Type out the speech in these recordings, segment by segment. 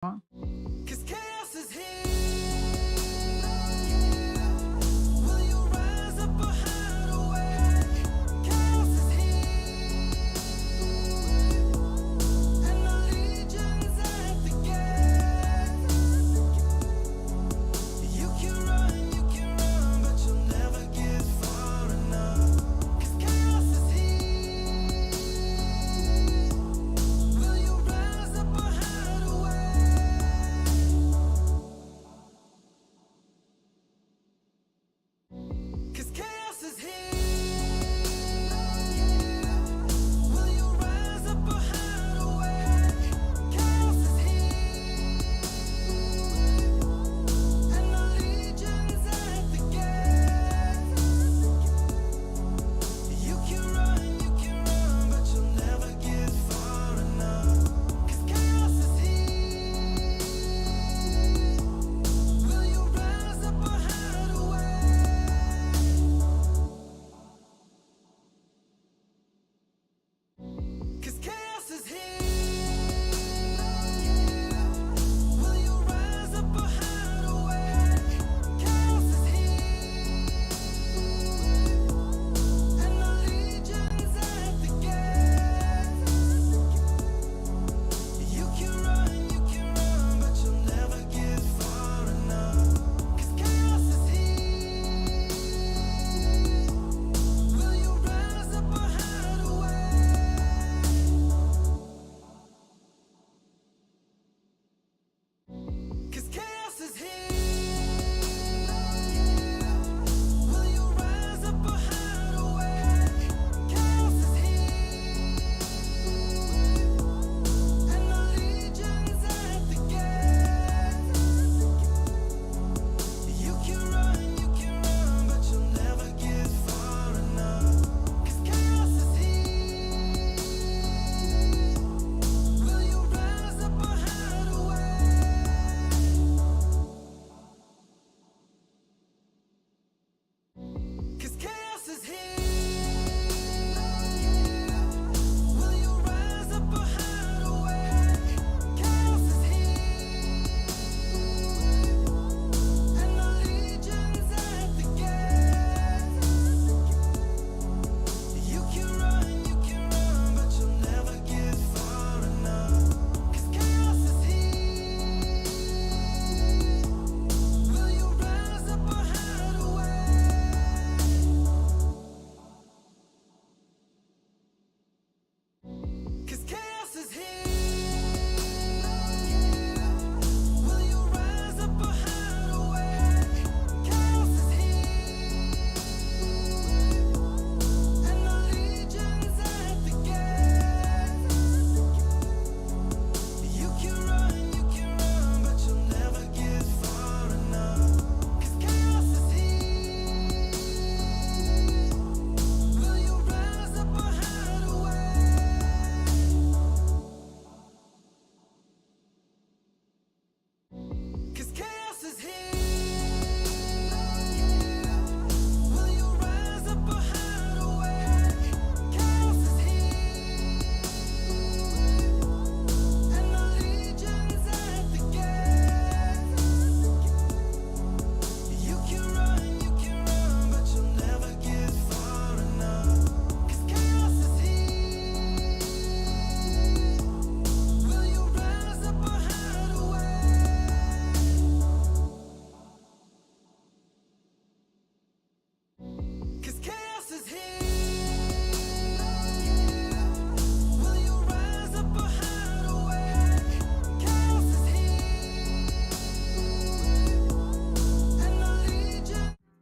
on. Cause chaos is here.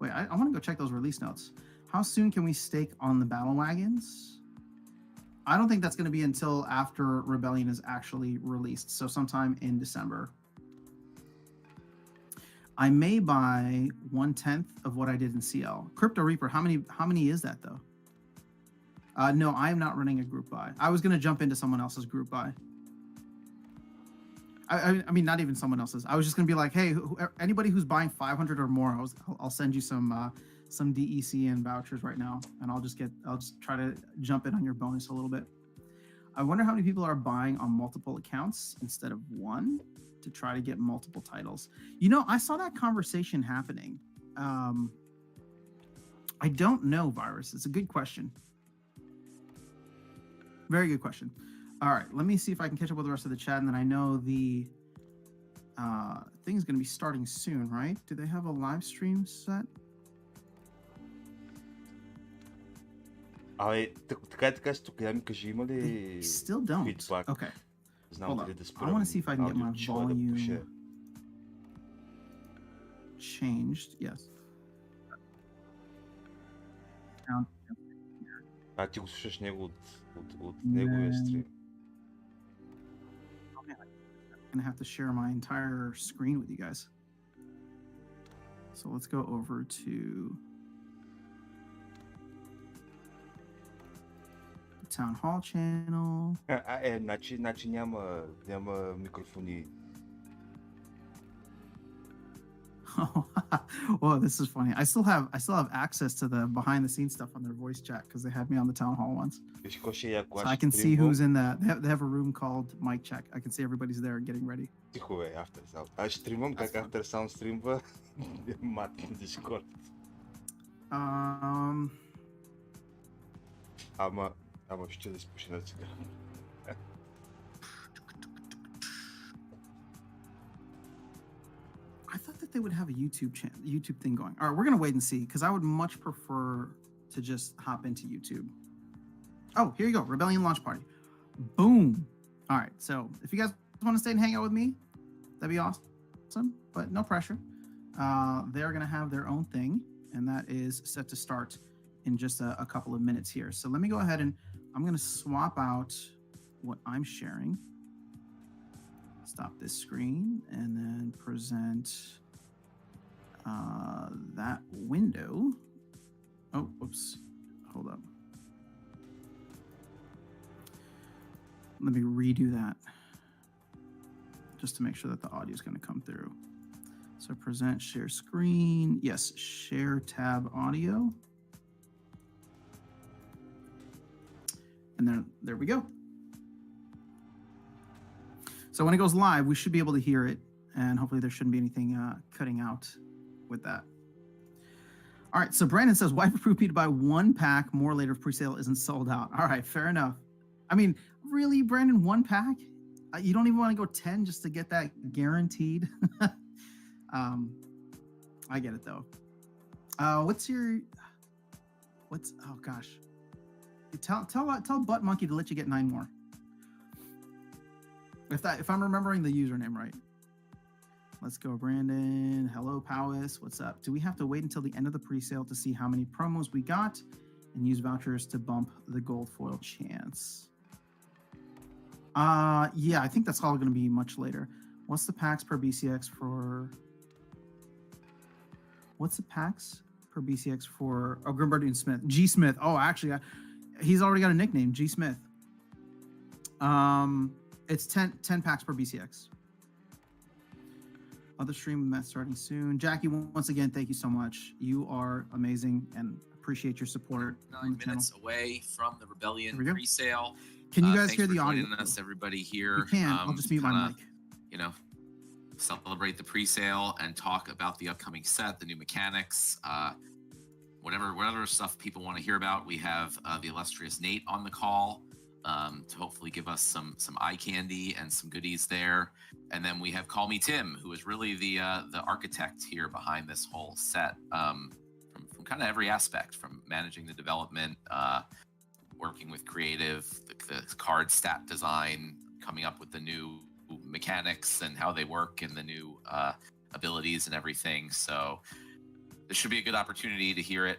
Wait, I want to go check those release notes. How soon can we stake on the battle wagons? I don't think that's going to be until after Rebellion is actually released, so sometime in December. I may buy 1/10 of what I did in CL. Crypto Reaper, how many is that though? No, I am not running a group buy. I was going to jump into someone else's group buy. I mean, not even someone else's. I was just going to be like, hey, anybody who's buying 500 or more, I'll send you some DEC and vouchers right now, and I'll just try to jump in on your bonus a little bit. I wonder how many people are buying on multiple accounts instead of one to try to get multiple titles. You know, I saw that conversation happening. I don't know, Virus. It's a good question. Very good question. All right, let me see if I can catch up with the rest of the chat, and then I know the thing is going to be starting soon, right? Do they have a live stream set? Така ще гледам, кажи има They ли still don't. фидбак? Okay. Знам Hold дали up. да I спирам want to see if I can get my аудиочила да volume пуша. changed. Yes. Sound. Ти го слушаш него от неговия стрим. I'm gonna have to share my entire screen with you guys. So let's go over to the Town Hall channel. Значи няма микрофони. Oh, this is funny. I still have access to the behind the scenes stuff on their voice chat because they had me on the Town Hall once. So I can see who's in that. They have a room called mic check. I can see everybody's there getting ready. Тихо бе, After Sound. Аз стримвам как After Sound стримва мат на Discord. Ама ще да спушина сега. I thought that they would have a YouTube thing going. All right, we're gonna wait and see because I would much prefer to just hop into YouTube. Oh, here you go, Rebellion launch party. Boom. All right, so if you guys want to stay and hang out with me, that'd be awesome. But no pressure. They're gonna have their own thing, and that is set to start in just a couple of minutes here. So let me go ahead and I'm gonna swap out what I'm sharing. Stop this screen and then present that window. Oh, whoops. Hold up. Let me redo that just to make sure that the audio is going to come through. So present share screen. Yes, share tab audio. And then there we go. So when it goes live, we should be able to hear it, and hopefully there shouldn't be anything cutting out with that. All right, so Brandon says, wife approved me to buy one pack more later if pre-sale isn't sold out. All right, fair enough. I mean, really, Brandon, one pack? You don't even want to go 10 just to get that guaranteed? I get it, though. Oh gosh. Tell Butt Monkey to let you get 9 more. If I'm remembering the username right. Let's go, Brandon. Hello, Powis. What's up? Do we have to wait until the end of the pre-sale to see how many promos we got and use vouchers to bump the gold foil chance? Yeah, I think that's all going to be much later. What's the packs per BCX for? What's the packs per BCX for? Oh, Grimberg and Smith. G Smith. Oh, actually, he's already got a nickname, G Smith. It's 10 packs per BCX. Other stream with Matt starting soon. Jackie, once again, thank you so much. You are amazing and appreciate your support. 9 minutes away from the Rebellion pre-sale. Can you guys hear the audio? Joining us, everybody here. You can. I'll just mute my mic. You know, celebrate the pre-sale and talk about the upcoming set, the new mechanics, whatever stuff people want to hear about. We have the illustrious Nate on the call. To hopefully give us some eye candy and some goodies there, and then we have Call Me Tim, who is really the architect here behind this whole set, from kind of every aspect, from managing the development, working with creative, the card stat design, coming up with the new mechanics and how they work, and the new abilities and everything. So this should be a good opportunity to hear it,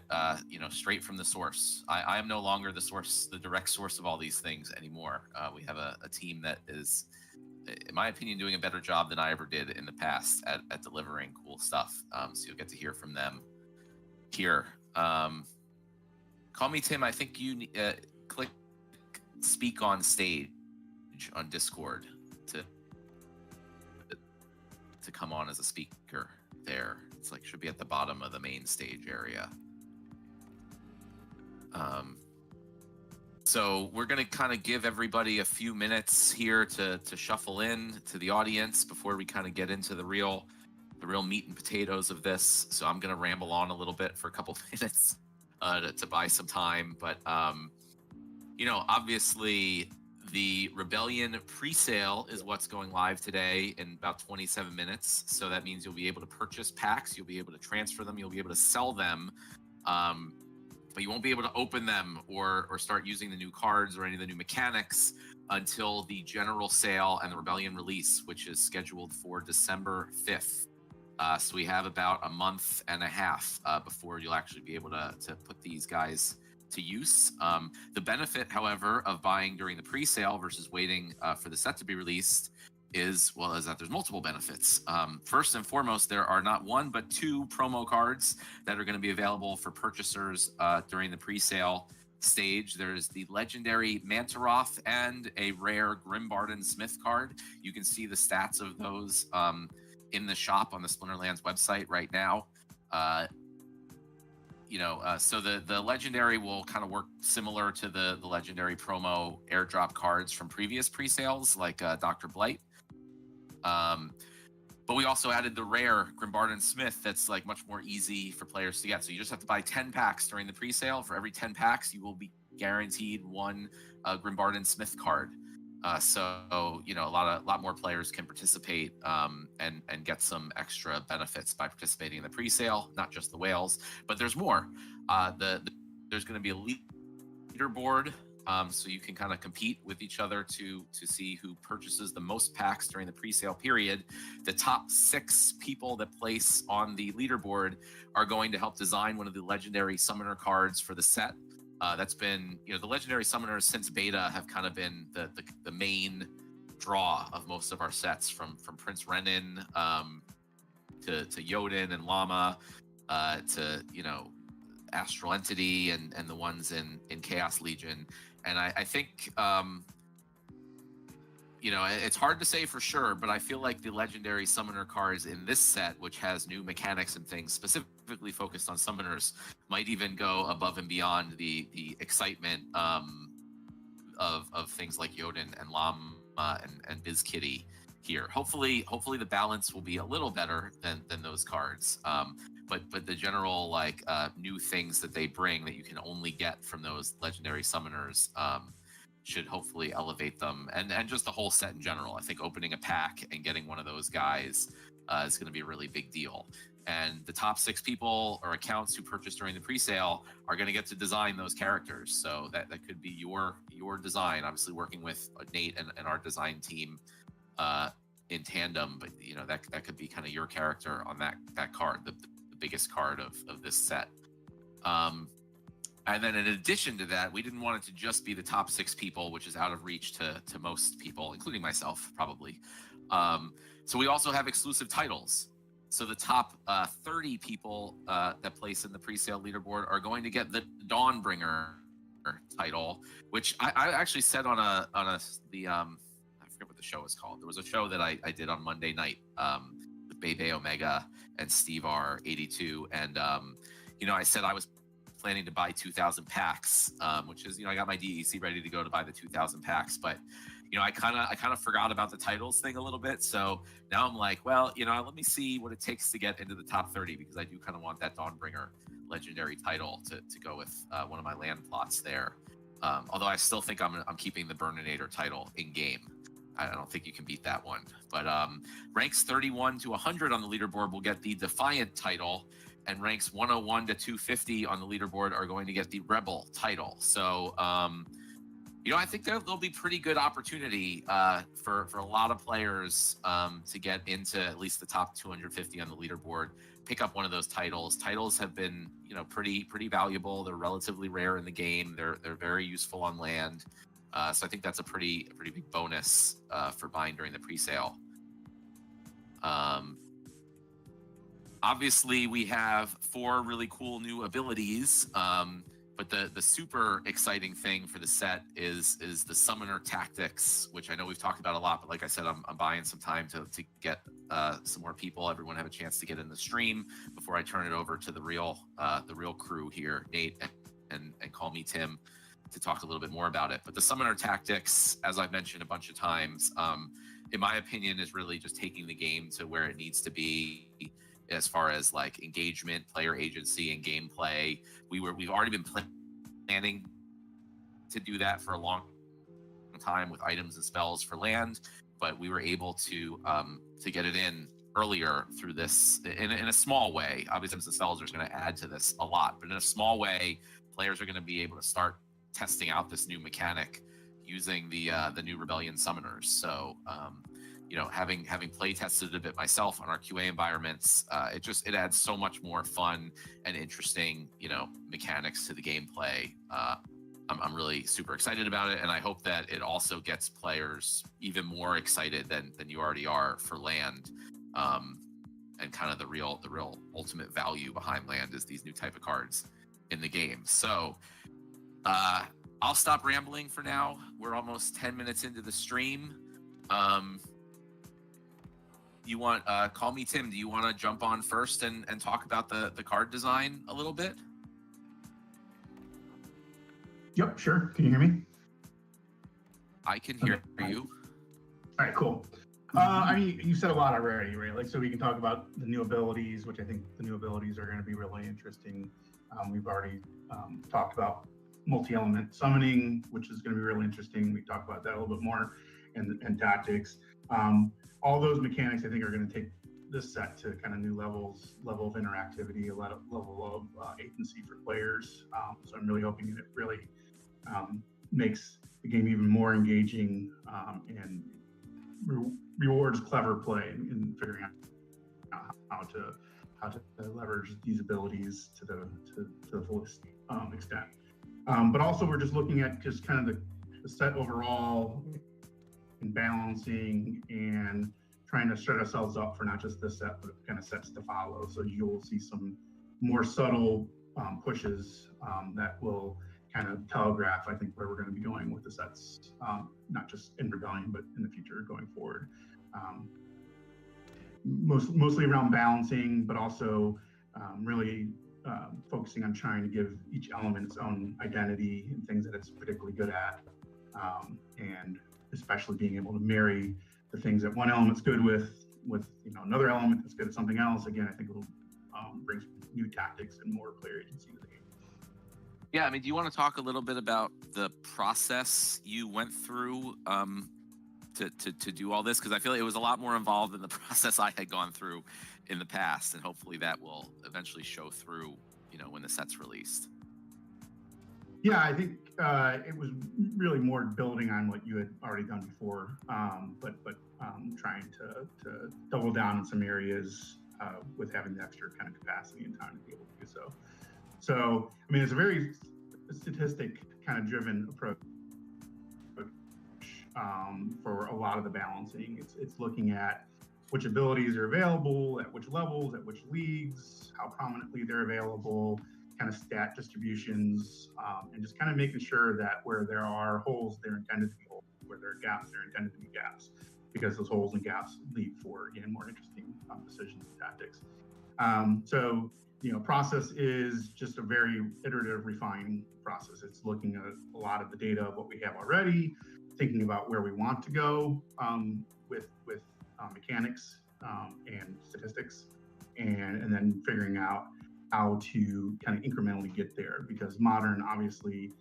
straight from the source. I am no longer the direct source of all these things anymore. We have a team that is, in my opinion, doing a better job than I ever did in the past at delivering cool stuff. So you'll get to hear from them here. Call Me Tim. I think you click speak on stage on Discord to come on as a speaker there. It's like should be at the bottom of the main stage area. So we're going to kind of give everybody a few minutes here to shuffle in to the audience before we kind of get into the real meat and potatoes of this. So I'm going to ramble on a little bit for a couple minutes to buy some time. But, obviously the Rebellion pre-sale is what's going live today in about 27 minutes. So that means you'll be able to purchase packs. You'll be able to transfer them. You'll be able to sell them. But you won't be able to open them or start using the new cards or any of the new mechanics until the general sale and the Rebellion release, which is scheduled for December 5th. So we have about a month and a half before you'll actually be able to put these guys to use. The benefit, however, of buying during the pre-sale versus waiting for the set to be released is that there's multiple benefits. First and foremost, there are not one but two promo cards that are going to be available for purchasers during the pre-sale stage. There's the legendary Mantaroth and a rare Grimbarden Smith card. You can see the stats of those in the shop on the Splinterlands website right now. So the legendary will kind of work similar to the legendary promo airdrop cards from previous pre-sales, like Dr. Blight. But we also added the rare Grimbarden Smith that's like much more easy for players to get. So you just have to buy 10 packs during the pre-sale. For every 10 packs, you will be guaranteed one Grimbarden Smith card. So a lot more players can participate and get some extra benefits by participating in the pre-sale. Not just the whales, but there's more. There's going to be a leaderboard. So you can kind of compete with each other to see who purchases the most packs during the pre-sale period. The top 6 people that place on the leaderboard are going to help design one of the legendary summoner cards for the set. That's been, the legendary summoners since beta have kind of been the main draw of most of our sets, from Prince Renin to Yodin and Llama to Astral Entity and the ones in Chaos Legion. And I think, it's hard to say for sure, but I feel like the legendary summoner cards in this set, which has new mechanics and things specifically focused on summoners, might even go above and beyond the excitement of things like Yodin and Llama and Biz Kitty here. Hopefully the balance will be a little better than those cards. But the general new things that they bring that you can only get from those legendary summoners should hopefully elevate them, and just the whole set in general. I think opening a pack and getting one of those guys is going to be a really big deal. And the top 6 people or accounts who purchase during the pre-sale are going to get to design those characters. So that could be your design, obviously working with Nate and our design team in tandem. But that could be kind of your character on that card, the biggest card of this set. And then in addition to that, we didn't want it to just be the top 6 people, which is out of reach to most people, including myself, probably. So we also have exclusive titles. So the top 30 people that place in the pre-sale leaderboard are going to get the Dawnbringer title, which I actually said on the I forget what the show is called. There was a show that I did on Monday night with Bebe Omega and Steve R82, and I said I was planning to buy 2,000 packs, which is, I got my DEC ready to go to buy the 2,000 packs, but I kind of forgot about the titles thing a little bit. So now I'm like, well, let me see what it takes to get into the top 30, because I do kind of want that Dawnbringer legendary title to go with one of my land plots there. Although I still think I'm keeping the Burninator title in game. I don't think you can beat that one. But ranks 31 to 100 on the leaderboard will get the Defiant title, and ranks 101 to 250 on the leaderboard are going to get the Rebel title. So, I think there'll be pretty good opportunity for a lot of players to get into at least the top 250 on the leaderboard, pick up one of those titles. Titles have been, pretty valuable. They're relatively rare in the game. They're very useful on land. So I think that's a pretty big bonus for buying during the pre-sale. Obviously, we have 4 really cool new abilities, but the super exciting thing for the set is the summoner tactics, which I know we've talked about a lot. But like I said, I'm buying some time to get some more people, everyone have a chance to get in the stream before I turn it over to the real crew here, Nate and call me Tim. to talk a little bit more about it. But the summoner tactics, as I've mentioned a bunch of times, in my opinion, is really just taking the game to where it needs to be as far as like engagement, player agency, and gameplay. We've already been planning to do that for a long time with items and spells for land, but we were able to get it in earlier through this in a small way. Obviously, the spells are going to add to this a lot, but in a small way, players are going to be able to start testing out this new mechanic using the new Rebellion summoners. So having play tested a bit myself on our QA environments, it adds so much more fun and interesting mechanics to the gameplay. I'm really super excited about it, and I hope that it also gets players even more excited than you already are for land, and kind of the real ultimate value behind land is these new type of cards in the game. So I'll stop rambling for now. We're almost 10 minutes into the stream. You want call me Tim? Do you want to jump on first and talk about the card design a little bit? Yep, sure. Can you hear me? I can hear you. All right, cool. I mean, you said a lot already, right? Like, so we can talk about the new abilities, which I think the new abilities are going to be really interesting. We've already talked about multi-element summoning, which is going to be really interesting. We talked about that a little bit more, and tactics. All those mechanics, I think, are going to take this set to kind of new level of interactivity, level of agency for players. So I'm really hoping that it really makes the game even more engaging and rewards clever play in figuring out how to leverage these abilities to the fullest extent. But also, we're just looking at just kind of the set overall and balancing and trying to set ourselves up for not just this set, but kind of sets to follow. So you'll see some more subtle pushes that will kind of telegraph, I think, where we're going to be going with the sets, not just in Rebellion, but in the future going forward. Mostly around balancing, but also really focusing on trying to give each element its own identity and things that it's particularly good at, and especially being able to marry the things that one element's good with another element that's good at something else. Again, I think it'll bring new tactics and more player agency to the game. Yeah, I mean, do you want to talk a little bit about the process you went through to do all this? Because I feel like it was a lot more involved than the process I had gone through in the past, and hopefully that will eventually show through, when the set's released. Yeah, I think it was really more building on what you had already done before, but trying to double down in some areas with having the extra kind of capacity and time to be able to do so. So, I mean, it's a very statistic kind of driven approach for a lot of the balancing. It's looking at which abilities are available, at which levels, at which leagues, how prominently they're available, kind of stat distributions, and just kind of making sure that where there are holes, they're intended to be holes, where there are gaps, they're intended to be gaps, because those holes and gaps lead for, again, more interesting decisions and tactics. So, process is just a very iterative, refining process. It's looking at a lot of the data of what we have already, thinking about where we want to go with mechanics and statistics, and then figuring out how to kind of incrementally get there, because modern obviously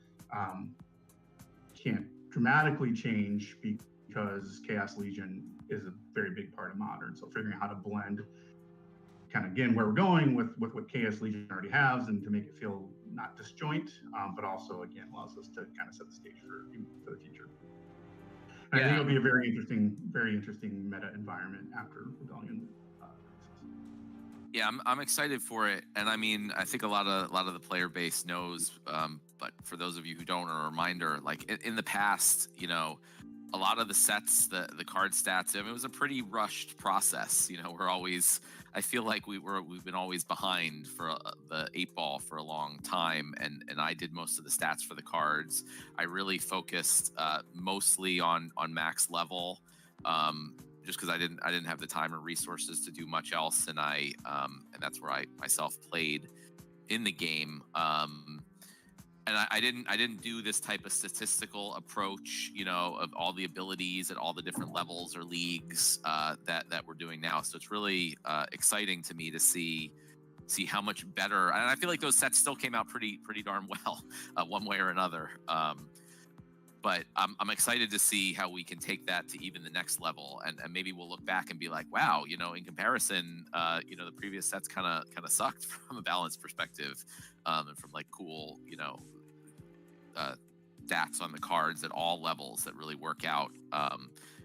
can't dramatically change because Chaos Legion is a very big part of modern. So figuring out how to blend kind of, again, where we're going with what Chaos Legion already has, and to make it feel not disjoint, but also, again, allows us to kind of set the stage for the future. And I think it'll be a very interesting meta environment after Rebellion. Yeah, I'm excited for it, and I mean, I think a lot of the player base knows, but for those of you who don't, a reminder: like in the past, a lot of the sets, the card stats, I mean, it was a pretty rushed process. I feel like we've been always behind for the 8 ball for a long time, and I did most of the stats for the cards. I really focused mostly on max level, just because I didn't have the time or resources to do much else, and and that's where I myself played in the game. and I didn't do this type of statistical approach, you know, of all the abilities at all the different levels or leagues that we're doing now. So it's really exciting to me to see how much better. And I feel like those sets still came out pretty darn well, one way or another. But I'm excited to see how we can take that to even the next level, and maybe we'll look back and be like, wow, you know, in comparison, you know, the previous sets kind of sucked from a balance perspective, and from like cool, you know, stats on the cards at all levels that really work out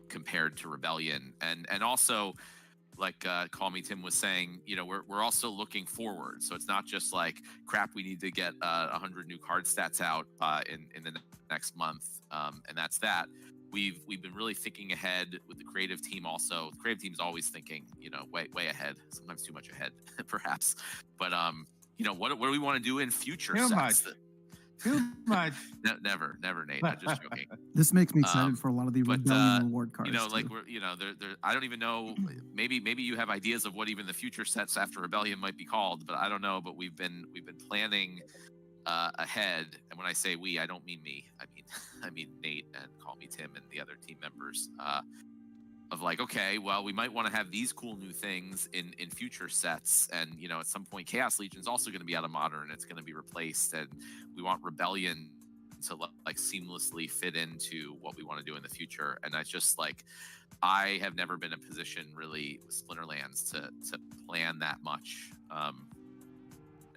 compared to Rebellion, and also like Call Me Tim was saying, you know, we're also looking forward. So it's not just like crap. We need to get 100 new card stats out in the next month, and that's that. We've been really thinking ahead with the creative team. Also, the creative team is always thinking, you know, way ahead. Sometimes too much ahead, perhaps. But you know, what do we want to do in future Too sets? much. Too much. Never, Nate. I'm just joking. This makes me excited for a lot of the but, Rebellion reward cards. You know, like too. we're, you know, there. I don't even know. Maybe you have ideas of what even the future sets after Rebellion might be called, but I don't know. But we've been planning ahead, and when I say we, I don't mean me. I mean Nate and Call Me Tim and the other team members. Of like, okay, well, we might want to have these cool new things in future sets, and you know, at some point, Chaos Legion is also going to be out of Modern. It's going to be replaced, and we want Rebellion to like seamlessly fit into what we want to do in the future. And I just like, I have never been in a position really with Splinterlands to plan that much,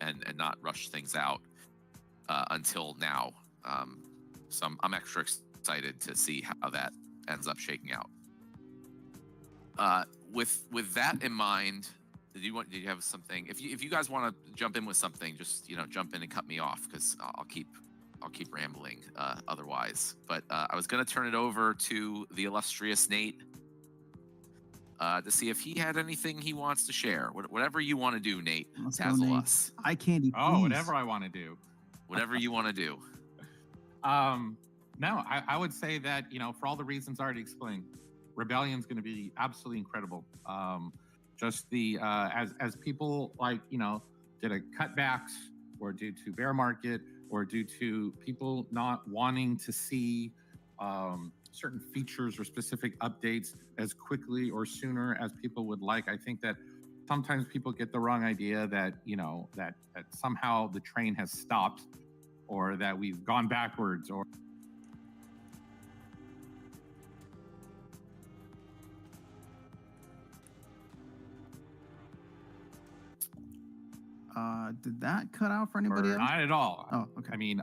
and not rush things out until now. So I'm extra excited to see how that ends up shaking out. With that in mind, did you have something? If you guys want to jump in with something, just, you know, jump in and cut me off, because I'll keep rambling otherwise. But I was going to turn it over to the illustrious Nate to see if he had anything he wants to share. Whatever you want to do, Nate. Let's go, Dazzle Nate. us. Eye candy, please. Oh, whatever I want to do. Whatever you want to do. No, I would say that, you know, for all the reasons I already explained, Rebellion's going to be absolutely incredible. Just the as people, like, you know, did a cutbacks, or due to bear market, or due to people not wanting to see certain features or specific updates as quickly or sooner as people would like. I think that sometimes people get the wrong idea that, you know, that somehow the train has stopped, or that we've gone backwards, or did that cut out for anybody else? not at all. Oh, okay. I mean,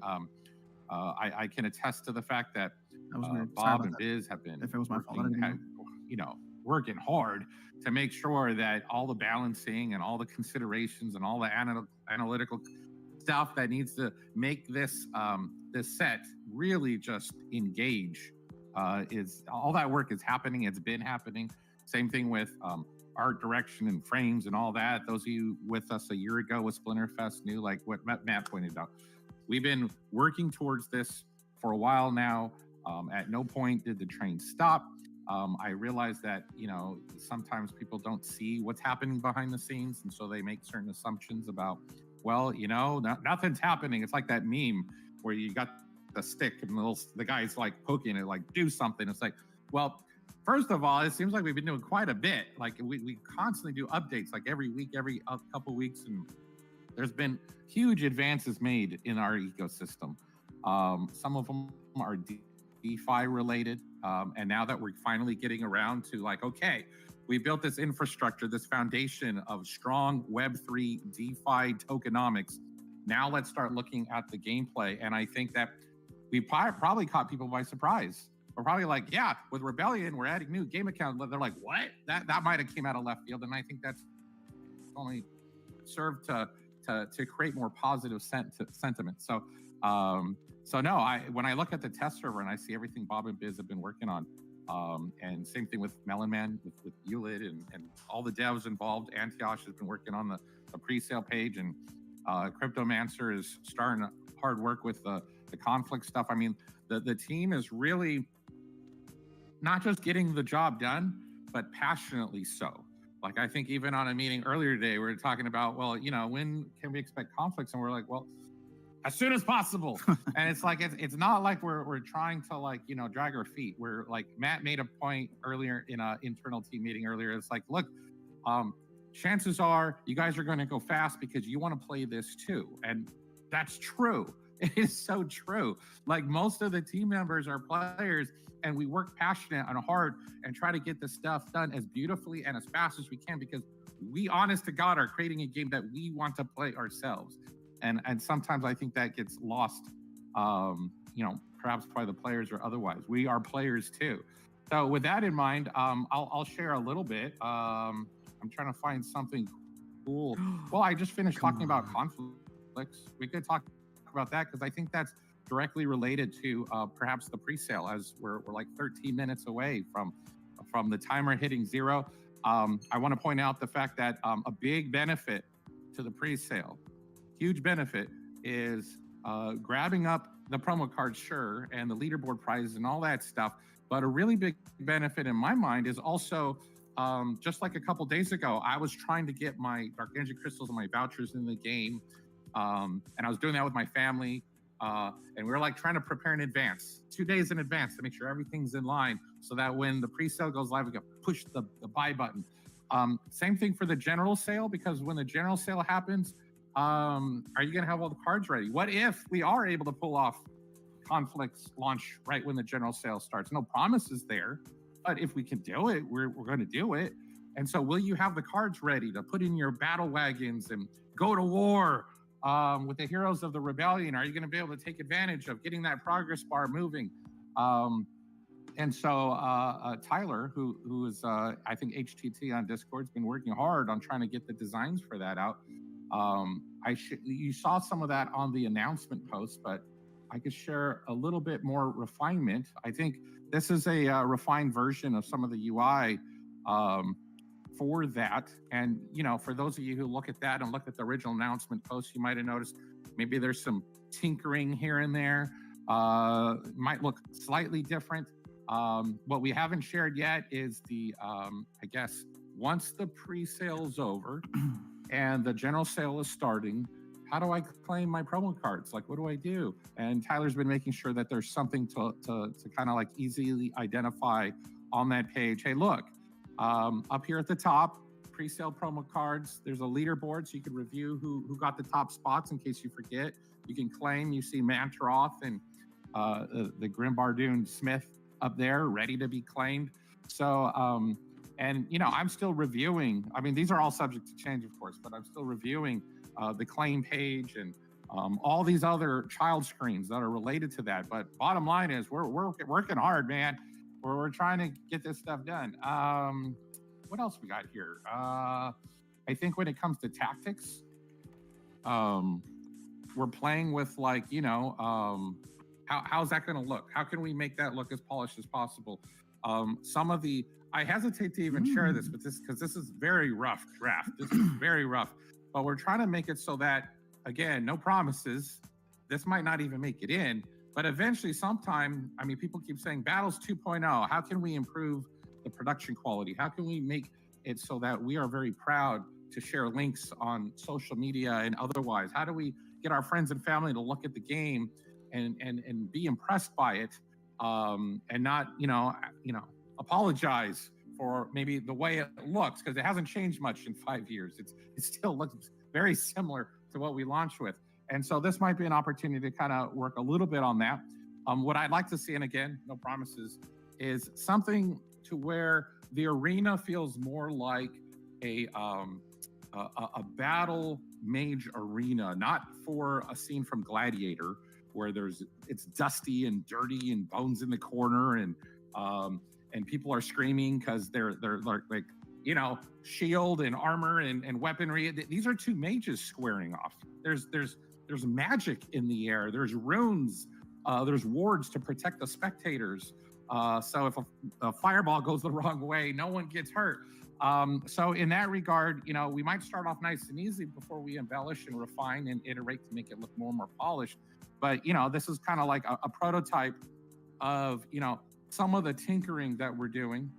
I can attest to the fact that That was weird. Sorry Bob about and that. Biz have been If it was my fault, I didn't know. you know, working hard to make sure that all the balancing and all the considerations and all the analytical stuff that needs to make this this set really just engage is all that work is happening. It's been happening. Same thing with art direction and frames and all that. Those of you with us a year ago with Splinterfest knew, like what Matt pointed out. We've been working towards this for a while now. At no point did the train stop. I realize that, you know, sometimes people don't see what's happening behind the scenes, and so they make certain assumptions about, well, you know, nothing's happening. It's like that meme where you got the stick and the guy's like poking it, like, do something. It's like, well, first of all, it seems like we've been doing quite a bit. Like we constantly do updates, like every week, every couple weeks, and there's been huge advances made in our ecosystem. Some of them are DeFi related, and now that we're finally getting around to, like, okay, we built this infrastructure, this foundation of strong Web3 DeFi tokenomics. Now let's start looking at the gameplay, and I think that we probably caught people by surprise. We're probably like, yeah, with Rebellion, we're adding new game accounts. They're like, what? That might have came out of left field, and I think that's only served to create more positive sentiment. So no, when I look at the test server and I see everything Bob and Biz have been working on, and same thing with Melon Man, with Ulid and all the devs involved. Antioch has been working on the pre-sale page, and Cryptomancer is starting hard work with the conflict stuff. I mean, the team is really not just getting the job done, but passionately so. Like, I think even on a meeting earlier today, we were talking about, well, you know, when can we expect conflicts? And we're like, well, as soon as possible. And it's like it's not like we're trying to like, you know, drag our feet. We're like, Matt made a point earlier in an internal team meeting earlier. It's like, look, chances are you guys are going to go fast because you want to play this too. And that's true. It is so true. Like most of the team members are players, and we work passionate and hard and try to get the stuff done as beautifully and as fast as we can, because we, honest to God, are creating a game that we want to play ourselves. And sometimes I think that gets lost, you know, perhaps by the players or otherwise. We are players too. So with that in mind, I'll share a little bit. I'm trying to find something cool. Well, I just finished talking about conflicts. We could talk about that because I think that's directly related to perhaps the pre-sale, as we're like 13 minutes away from the timer hitting 0. I want to point out the fact that a big benefit to the pre-sale, huge benefit, is grabbing up the promo cards, sure, and the leaderboard prizes and all that stuff. But a really big benefit in my mind is also, just like a couple days ago, I was trying to get my Dark Energy Crystals and my vouchers in the game. And I was doing that with my family. And we were like trying to prepare in advance, 2 days in advance, to make sure everything's in line so that when the pre-sale goes live, we can push the buy button. Same thing for the general sale, because when the general sale happens, are you going to have all the cards ready? What if we are able to pull off Conflicts launch right when the general sale starts? No promises there, but if we can do it, we're going to do it. And so will you have the cards ready to put in your battle wagons and go to war with the heroes of the rebellion? Are you going to be able to take advantage of getting that progress bar moving? And so Tyler, who is, I think, HTT on Discord, has been working hard on trying to get the designs for that out. You saw some of that on the announcement post, but I could share a little bit more refinement. I think this is a refined version of some of the UI for that. And, you know, for those of you who look at that and look at the original announcement post, you might have noticed maybe there's some tinkering here and there. Might look slightly different. What we haven't shared yet is the, I guess, once the pre-sale's over and the general sale is starting, how do I claim my promo cards? Like, what do I do? And Tyler's been making sure that there's something to kind of like easily identify on that page. Hey, look, up here at the top, pre-sale promo cards, there's a leaderboard so you can review who got the top spots in case you forget. You can claim. You see Mantroth and the Grim Bardoon Smith up there ready to be claimed. So, and, you know, I'm still reviewing. I mean, these are all subject to change, of course, but I'm still reviewing the claim page and all these other child screens that are related to that. But bottom line is we're working hard, man. We're trying to get this stuff done. What else we got here? I think when it comes to tactics, we're playing with, like, you know, how's that going to look? How can we make that look as polished as possible? Some of the, I hesitate to even share this, but because this is very rough draft. This is very rough. But we're trying to make it so that, again, no promises. This might not even make it in, but eventually sometime, I mean, people keep saying Battles 2.0. How can we improve the production quality? How can we make it so that we are very proud to share links on social media and otherwise? How do we get our friends and family to look at the game and be impressed by it, and not, you know, apologize for maybe the way it looks, because it hasn't changed much in 5 years. It still looks very similar to what we launched with. And so this might be an opportunity to kind of work a little bit on that. What I'd like to see, and again, no promises, is something to where the arena feels more like a battle mage arena, not for a scene from Gladiator where it's dusty and dirty and bones in the corner and people are screaming because they're like, you know, shield and armor and weaponry. These are two mages squaring off. There's magic in the air. There's runes. There's wards to protect the spectators. So if a fireball goes the wrong way, no one gets hurt. So in that regard, you know, we might start off nice and easy before we embellish and refine and iterate to make it look more and more polished. But, you know, this is kind of like a prototype of, you know, some of the tinkering that we're doing.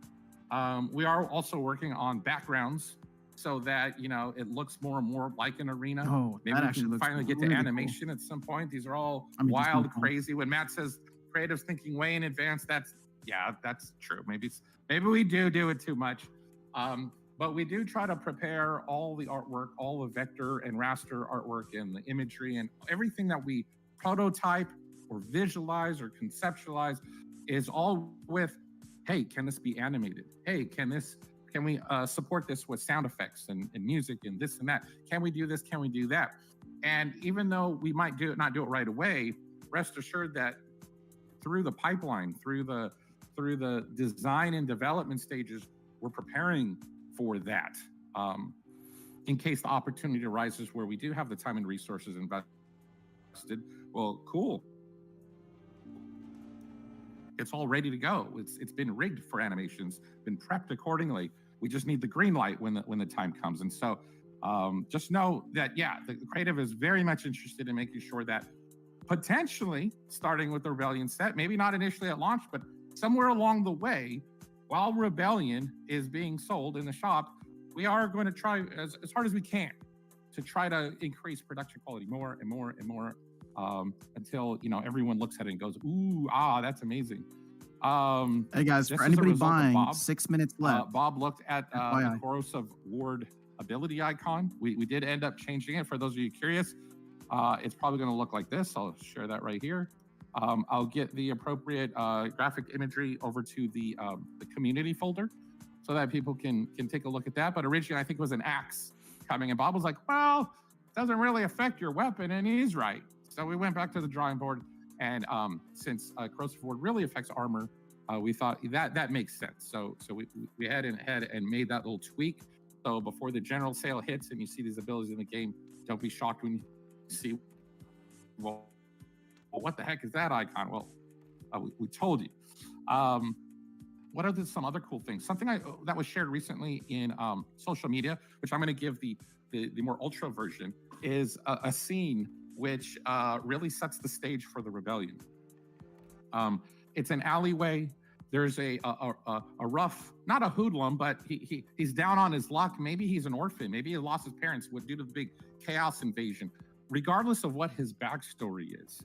We are also working on backgrounds so that it looks more and more like an arena. Oh, Maybe that we actually can looks finally get to really cool. animation at some point. These are all I mean, just wild, really cool. crazy. When Matt says creative's thinking way in advance, that's true. Maybe we do it too much. But we do try to prepare all the artwork, all the vector and raster artwork and the imagery and everything that we prototype or visualize or conceptualize is all with, hey, can this be animated? Hey, can we support this with sound effects and music and this and that? Can we do this? Can we do that? And even though we might not do it right away, rest assured that through the pipeline, through the design and development stages, we're preparing for that in case the opportunity arises where we do have the time and resources invested. Well, cool. It's all ready to go. It's been rigged for animations, been prepped accordingly. We just need the green light when the time comes. And so just know that, the creative is very much interested in making sure that potentially starting with the Rebellion set, maybe not initially at launch, but somewhere along the way, while Rebellion is being sold in the shop, we are going to try as hard as we can to try to increase production quality more and more and more until everyone looks at it and goes, "Ooh, that's amazing." Hey guys, for anybody buying, 6 minutes left. Bob looked at the corrosive ward ability icon. We did end up changing it. For those of you curious, it's probably going to look like this. I'll share that right here. I'll get the appropriate graphic imagery over to the community folder so that people can take a look at that. But originally, I think it was an axe coming, and Bob was like, "Well, it doesn't really affect your weapon," and he's right. So we went back to the drawing board, and since corrosive ward really affects armor, we thought that makes sense. So we had and made that little tweak. So before the general sale hits and you see these abilities in the game, don't be shocked when you see, well, what the heck is that icon? Well, we told you. What are some other cool things? Something that was shared recently in social media, which I'm going to give the more ultra version, is a scene which really sets the stage for the Rebellion. It's an alleyway. There's a rough, not a hoodlum, but he's down on his luck. Maybe he's an orphan. Maybe he lost his parents due to the big chaos invasion. Regardless of what his backstory is,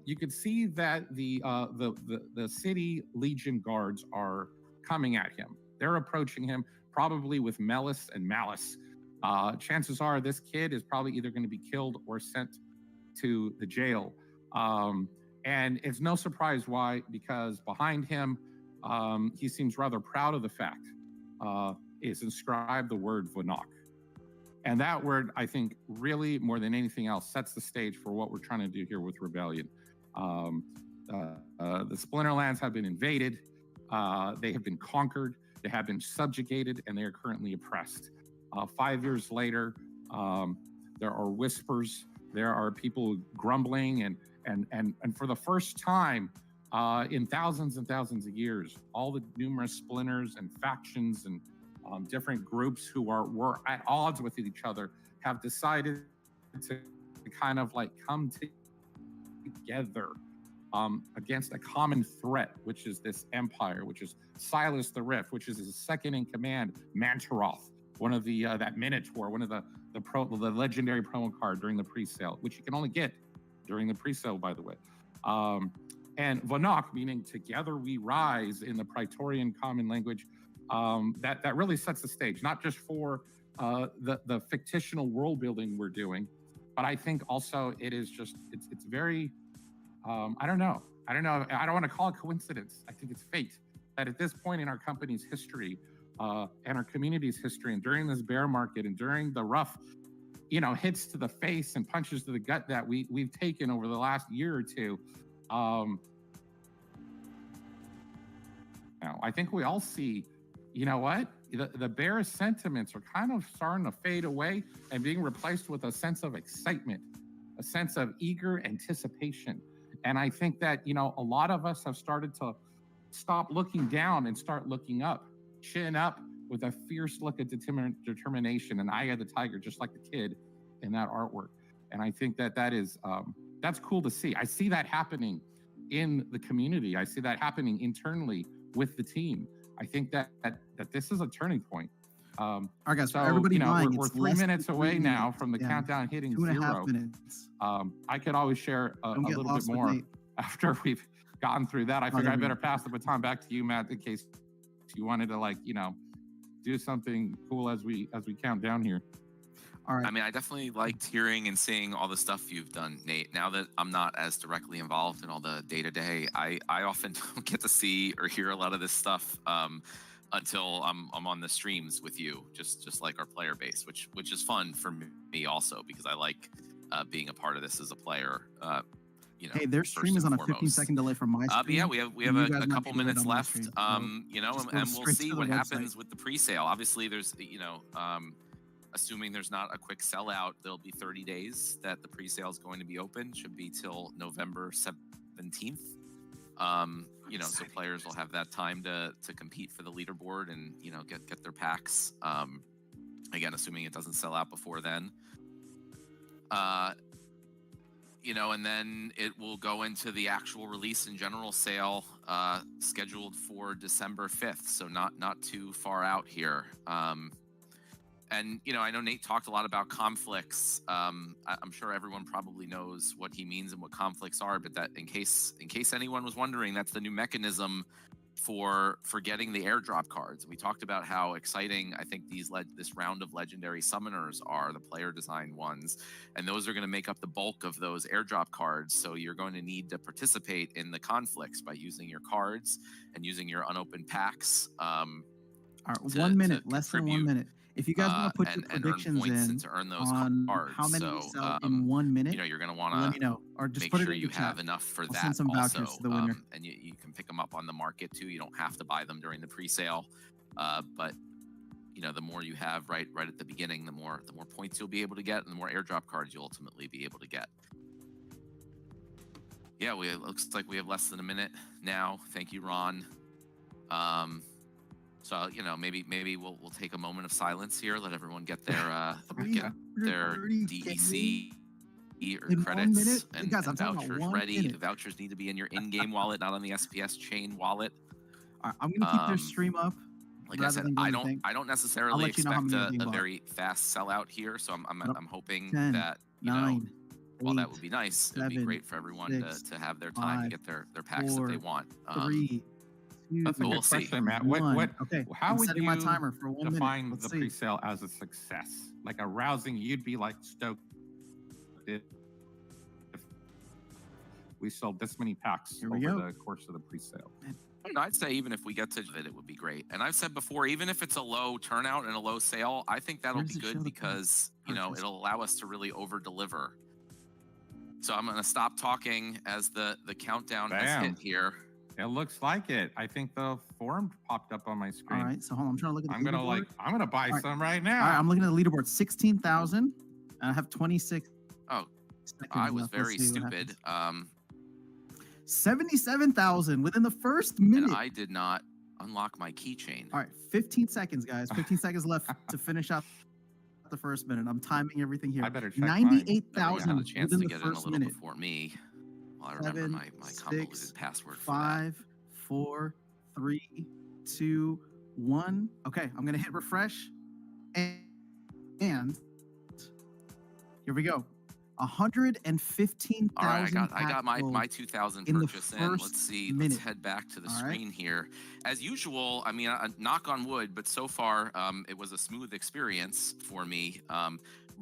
you can see that the city Legion guards are coming at him. They're approaching him probably with malice and malice. Chances are this kid is probably either going to be killed or sent to the jail. And it's no surprise why, because behind him, he seems rather proud of the fact is inscribed the word Vonok. And that word, I think, really more than anything else, sets the stage for what we're trying to do here with Rebellion. The Splinterlands have been invaded. They have been conquered. They have been subjugated, and they are currently oppressed. 5 years later, there are whispers. There are people grumbling, and for the first time in thousands and thousands of years, all the numerous splinters and factions and different groups who were at odds with each other have decided to kind of like come together against a common threat, which is this empire, which is Silas the Rift, which is his second in command, Mantaroth, one of the that Minotaur, one of the legendary promo card during the pre-sale, which you can only get during the pre-sale, by the way. And Vonok, meaning together we rise in the Praetorian common language, that really sets the stage, not just for the fictional world building we're doing, but I think also it is just, it's very, I don't know. I don't want to call it coincidence. I think it's fate that at this point in our company's history and our community's history, and during this bear market and during the rough, hits to the face and punches to the gut that we've taken over the last year or two, I think we all see, the bear sentiments are kind of starting to fade away and being replaced with a sense of excitement, a sense of eager anticipation. And I think that, a lot of us have started to stop looking down and start looking up, chin up, with a fierce look of determination and eye of the tiger, just like the kid in that artwork. And I think that is, that's cool to see. I see that happening in the community. I see that happening internally with the team. I think that this is a turning point. All right, guys. So, for everybody buying, we're it's 3 less than minutes away 3 now minutes. from the Yeah, countdown hitting 2.5 zero. minutes. I could always share a Don't get little bit lost with more Nate. after we've gotten through that. I Oh, figured there I we better go. pass the baton back to you, Matt, in case you wanted to, like, do something cool as we count down here. All right. I mean, I definitely liked hearing and seeing all the stuff you've done, Nate. Now that I'm not as directly involved in all the day-to-day, I often don't get to see or hear a lot of this stuff until I'm on the streams with you, just like our player base, which is fun for me also, because I like being a part of this as a player. Hey, their stream is on a 15-second delay from my stream. But yeah, we have and you a guys might couple be delayed minutes on my left. stream, so just go And we'll straight see to the what website. happens with the pre-sale. Obviously, there's assuming there's not a quick sellout, there'll be 30 days that the pre-sale is going to be open. Should be till November 17th. So players will have that time to compete for the leaderboard and get their packs. Again, assuming it doesn't sell out before then. And then it will go into the actual release and general sale scheduled for December 5th. So not too far out here. And I know Nate talked a lot about conflicts. I'm sure everyone probably knows what he means and what conflicts are, but that in case anyone was wondering, that's the new mechanism for getting the airdrop cards. We talked about how exciting I think this round of legendary summoners are, the player design ones, and those are going to make up the bulk of those airdrop cards. So you're going to need to participate in the conflicts by using your cards and using your unopened packs. All right, 1 minute, less than 1 minute. If you guys want to put your predictions in to earn those on cards, how many we sell in 1 minute, you're going to want let to me know, or just make put sure it in you the have chat. enough for I'll that send some also. vouchers to the winner. And you can pick them up on the market too. You don't have to buy them during the pre-sale, but the more you have right at the beginning, the more points you'll be able to get, and the more airdrop cards you'll ultimately be able to get. Yeah, it looks like we have less than a minute now. Thank you, Ron. So maybe we'll take a moment of silence here. Let everyone get their DEC or in credits 1 minute? and Guys, I'm talking about vouchers 1 ready. minute. The vouchers need to be in your in-game wallet, not on the SPS chain wallet. All right, I'm gonna keep their stream up. Like I said, I don't necessarily expect a very fast sellout here. So I'm hoping 10, that 9, while that 8, would be nice, it'd be 7, great for everyone 6, to have their time 5, to get their packs 4, that they want. 3, 2, That's a we'll good see. question, Matt. Okay, How I'm would setting you my timer for 1 minute. define Let's the see. pre-sale as a success? Like a rousing, you'd be like stoked if we sold this many packs Here over we go. the course of the pre-sale. I'd say even if we get to it would be great. And I've said before, even if it's a low turnout and a low sale, I think that'll Where be does it show good the because purchase? it'll allow us to really over deliver. So I'm gonna stop talking as the countdown has Bam. hit here. It looks like it. I think the form popped up on my screen. All right, so hold on. I'm trying to look at the leaderboard. I'm gonna buy right. some right now. All right, I'm looking at the leaderboard. 16,000. And I have 26. Oh, seconds I was left. Let's very see what stupid. happens. 77,000 within the first minute. And I did not unlock my keychain. All right, 15 seconds, guys. 15 seconds left to finish out the first minute. I'm timing everything here. I better check mine. Everyone had 98,000 a chance within to the get in a first little minute. before me. Well, I remember 7, my 6, convoluted password for that. 5, 4, 3, 2, 1. Okay, I'm gonna hit refresh, and here we go. 115,000. All right, I got my 2,000 in the purchase in. first Let's see. minute. Let's head back to the All right. screen here. As usual, I mean, knock on wood, but so far it was a smooth experience for me.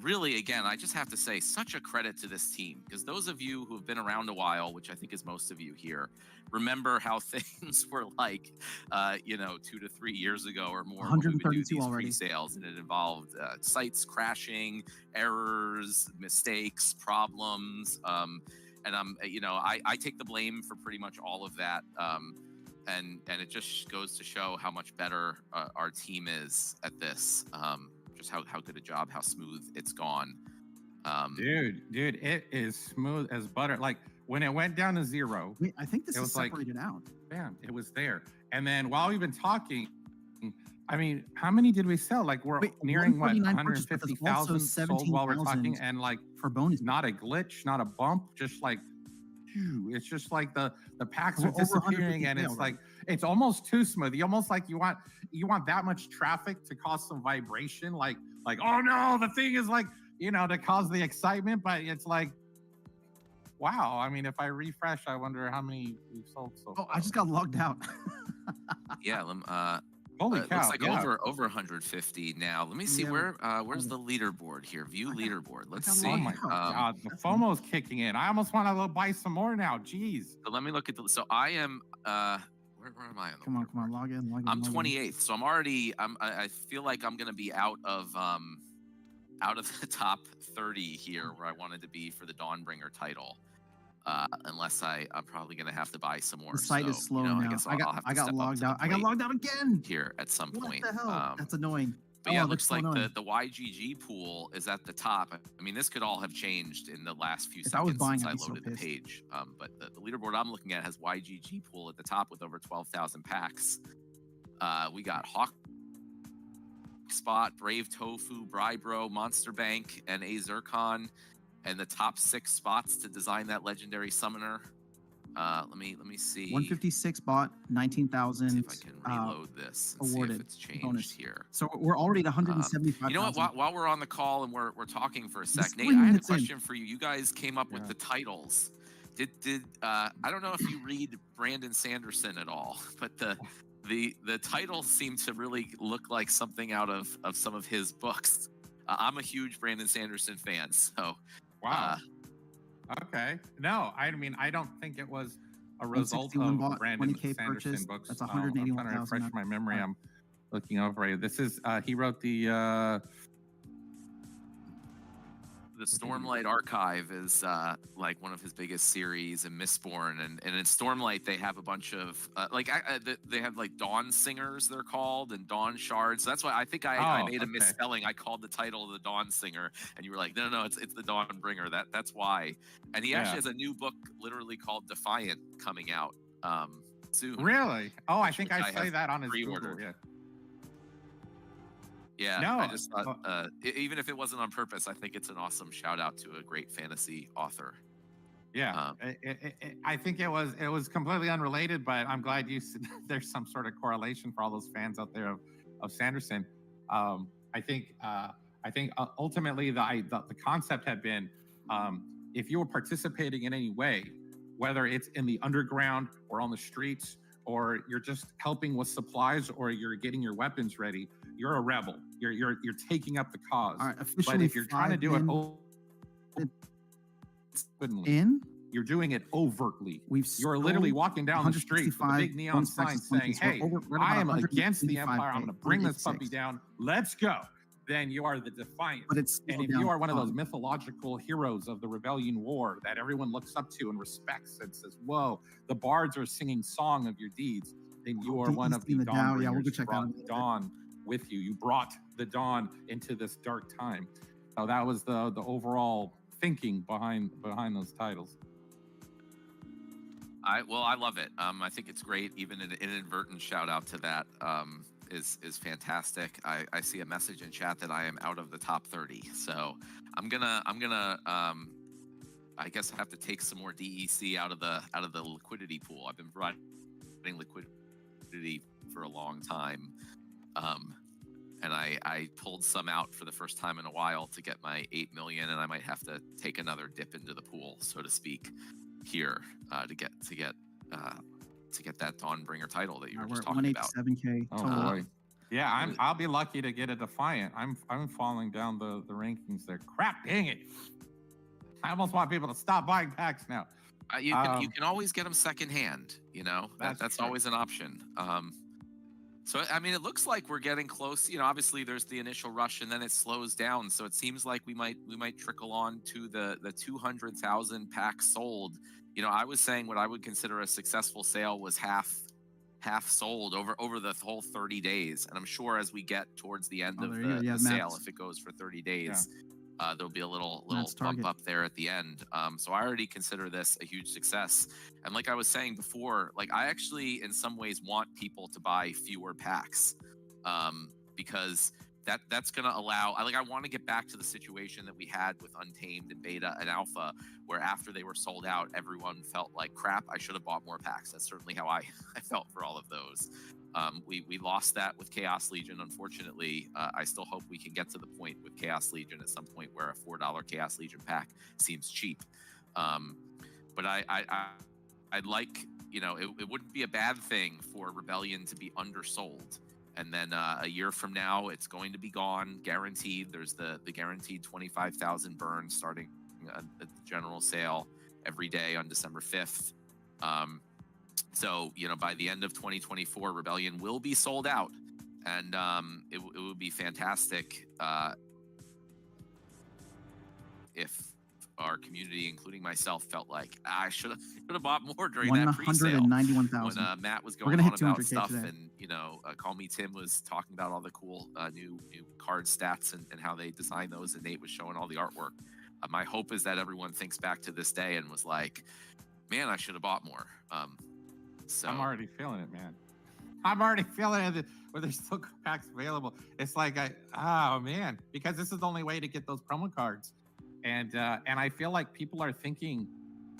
Really, again, I just have to say, such a credit to this team, because those of you who have been around a while, which I think is most of you here, remember how things were like, 2 to 3 years ago or more. When we would do 132 these already. pre-sales, and it involved sites crashing, errors, mistakes, problems, and I take the blame for pretty much all of that. And it just goes to show how much better our team is at this. Just how good a job, how smooth it's gone. Dude, it is smooth as butter. Like when it went down to 0, Wait, I think this It is was like- separated out. bam, it was there. And then while we've been talking, I mean, how many did we sell? Like we're Wait, nearing what 149 purchase, but there's also 150,000 sold while we're talking, 17,000 and like for bonus. not a glitch, not a bump, just like it's just like the packs We're are over 150 disappearing, and fail, it's right? like it's almost too smooth. You almost like you want that much traffic to cause some vibration, like oh no, the thing is like to cause the excitement, but it's like wow. I mean, if I refresh, I wonder how many we've sold so far. Oh, I just got logged out. Yeah, Holy it cow! looks like Yeah. over 150 now. Let me see Yeah. where's the leaderboard here. View leaderboard. Let's got see. Oh my Yeah. god, the FOMO's kicking in. I almost want to buy some more now. Jeez. So let me look at the. So I am. Where am I on the Come on, leaderboard? log in. I'm log in. 28th, so I feel like I'm gonna be out of the top 30 here where I wanted to be for the Dawnbringer title. Unless I'm probably gonna have to buy some more. The site is slow now. I guess I'll have to I got step up logged to the out. I got plate logged out again. here at some What point. the hell? That's annoying. But yeah, Oh, it looks that's so like annoying. the YGG pool is at the top. I mean, this could all have changed in the last few If I was seconds buying, since I I'd be so loaded the pissed. page. But the leaderboard I'm looking at has YGG pool at the top with over 12,000 packs. We got Hawk Spot, Brave Tofu, Brybro, Monster Bank, and A Zircon, and the top 6 spots to design that legendary summoner. Let me see. 156 bought, See 19,000. if I can reload this and see awarded if it's changed bonus. here. So we're already at 175. You know what? While we're on the call and we're talking for a sec, Just Nate, 3 I had a minutes in. question for you. You guys came up with the titles. Did I don't know if you read Brandon Sanderson at all, but the titles seem to really look like something out of some of his books. I'm a huge Brandon Sanderson fan, so Wow. Okay. No, I mean, I don't think it was a result 161 of bought, Brandon 20K Sanderson purchased. books. That's I'm trying to 181,000. refresh my memory. I'm looking over it. This is he wrote the Stormlight Archive is like one of his biggest series, and Mistborn, and in Stormlight they have a bunch of they have like Dawn Singers, they're called, and Dawn Shards. So that's why I think I made a misspelling. I called the title of the Dawn Singer, and you were like, no, it's the Dawnbringer. That's why. And he actually has a new book, literally called Defiant, coming out soon. Really? Oh, I think I say have that on his pre-ordered. Google. Yeah. Yeah, No, I just thought, even if it wasn't on purpose, I think it's an awesome shout out to a great fantasy author. Yeah, I think it was completely unrelated, but I'm glad you said there's some sort of correlation for all those fans out there of Sanderson. I think ultimately the concept had been if you were participating in any way, whether it's in the underground or on the streets, or you're just helping with supplies, or you're getting your weapons ready, you're a rebel. You're taking up the cause. All right, officially, but if you're trying to do it openly, you're doing it overtly. You're literally walking down the street with a big neon sign saying, "Hey, I am against the Empire. I'm going to bring this puppy down. Let's go." Then you are the Defiant. But it's and if you are one of those mythological heroes of the Rebellion War that everyone looks up to and respects and says, "Whoa, the bards are singing song of your deeds," then you are one of the Dawnbringers. Yeah, we'll go check brought the dawn with you. You brought the dawn into this dark time. So that was the overall thinking behind those titles. I love it. I think it's great. Even an inadvertent shout out to that is fantastic. I see a message in chat that I am out of the top 30. So I'm gonna I guess I have to take some more DEC out of the liquidity pool. I've been providing liquidity for a long time. And I pulled some out for the first time in a while to get my 8 million, and I might have to take another dip into the pool, so to speak, here to get that Dawnbringer title that you were just talking about. 187K. Oh boy. Yeah, I'll be lucky to get a Defiant. I'm falling down the rankings there. Crap, dang it! I almost want people to stop buying packs now. You can always get them secondhand. You know, that's always an option. So I mean, it looks like we're getting close. You know, obviously there's the initial rush and then it slows down. So it seems like we might trickle on to the 200,000 packs sold. You know, I was saying what I would consider a successful sale was half sold over the whole 30 days. And I'm sure as we get towards the end of the sale, if it goes for 30 days, there'll be a little bump up there at the end. So I already consider this a huge success. And like I was saying before, like I actually in some ways want people to buy fewer packs because that's going to allow. I want to get back to the situation that we had with Untamed and Beta and Alpha, where after they were sold out, everyone felt like crap. I should have bought more packs. That's certainly how I felt for all of those. We lost that with Chaos Legion, unfortunately. I still hope we can get to the point with Chaos Legion at some point where a $4 Chaos Legion pack seems cheap. But I'd like, it wouldn't be a bad thing for Rebellion to be undersold. And then a year from now, it's going to be gone, guaranteed. There's the guaranteed 25,000 burn starting at the general sale every day on December 5th. So, by the end of 2024, Rebellion will be sold out. And it would be fantastic if our community, including myself, felt like I should have bought more during that pre-sale. 191,000. When Matt was We're going gonna on hit about 200K stuff, today. and Call Me Tim was talking about all the cool new card stats and how they design those, and Nate was showing all the artwork. My hope is that everyone thinks back to this day and was like, "Man, I should have bought more." So I'm already feeling it, man. I'm already feeling it where there's still packs available. It's like, oh man, because this is the only way to get those promo cards. And I feel like people are thinking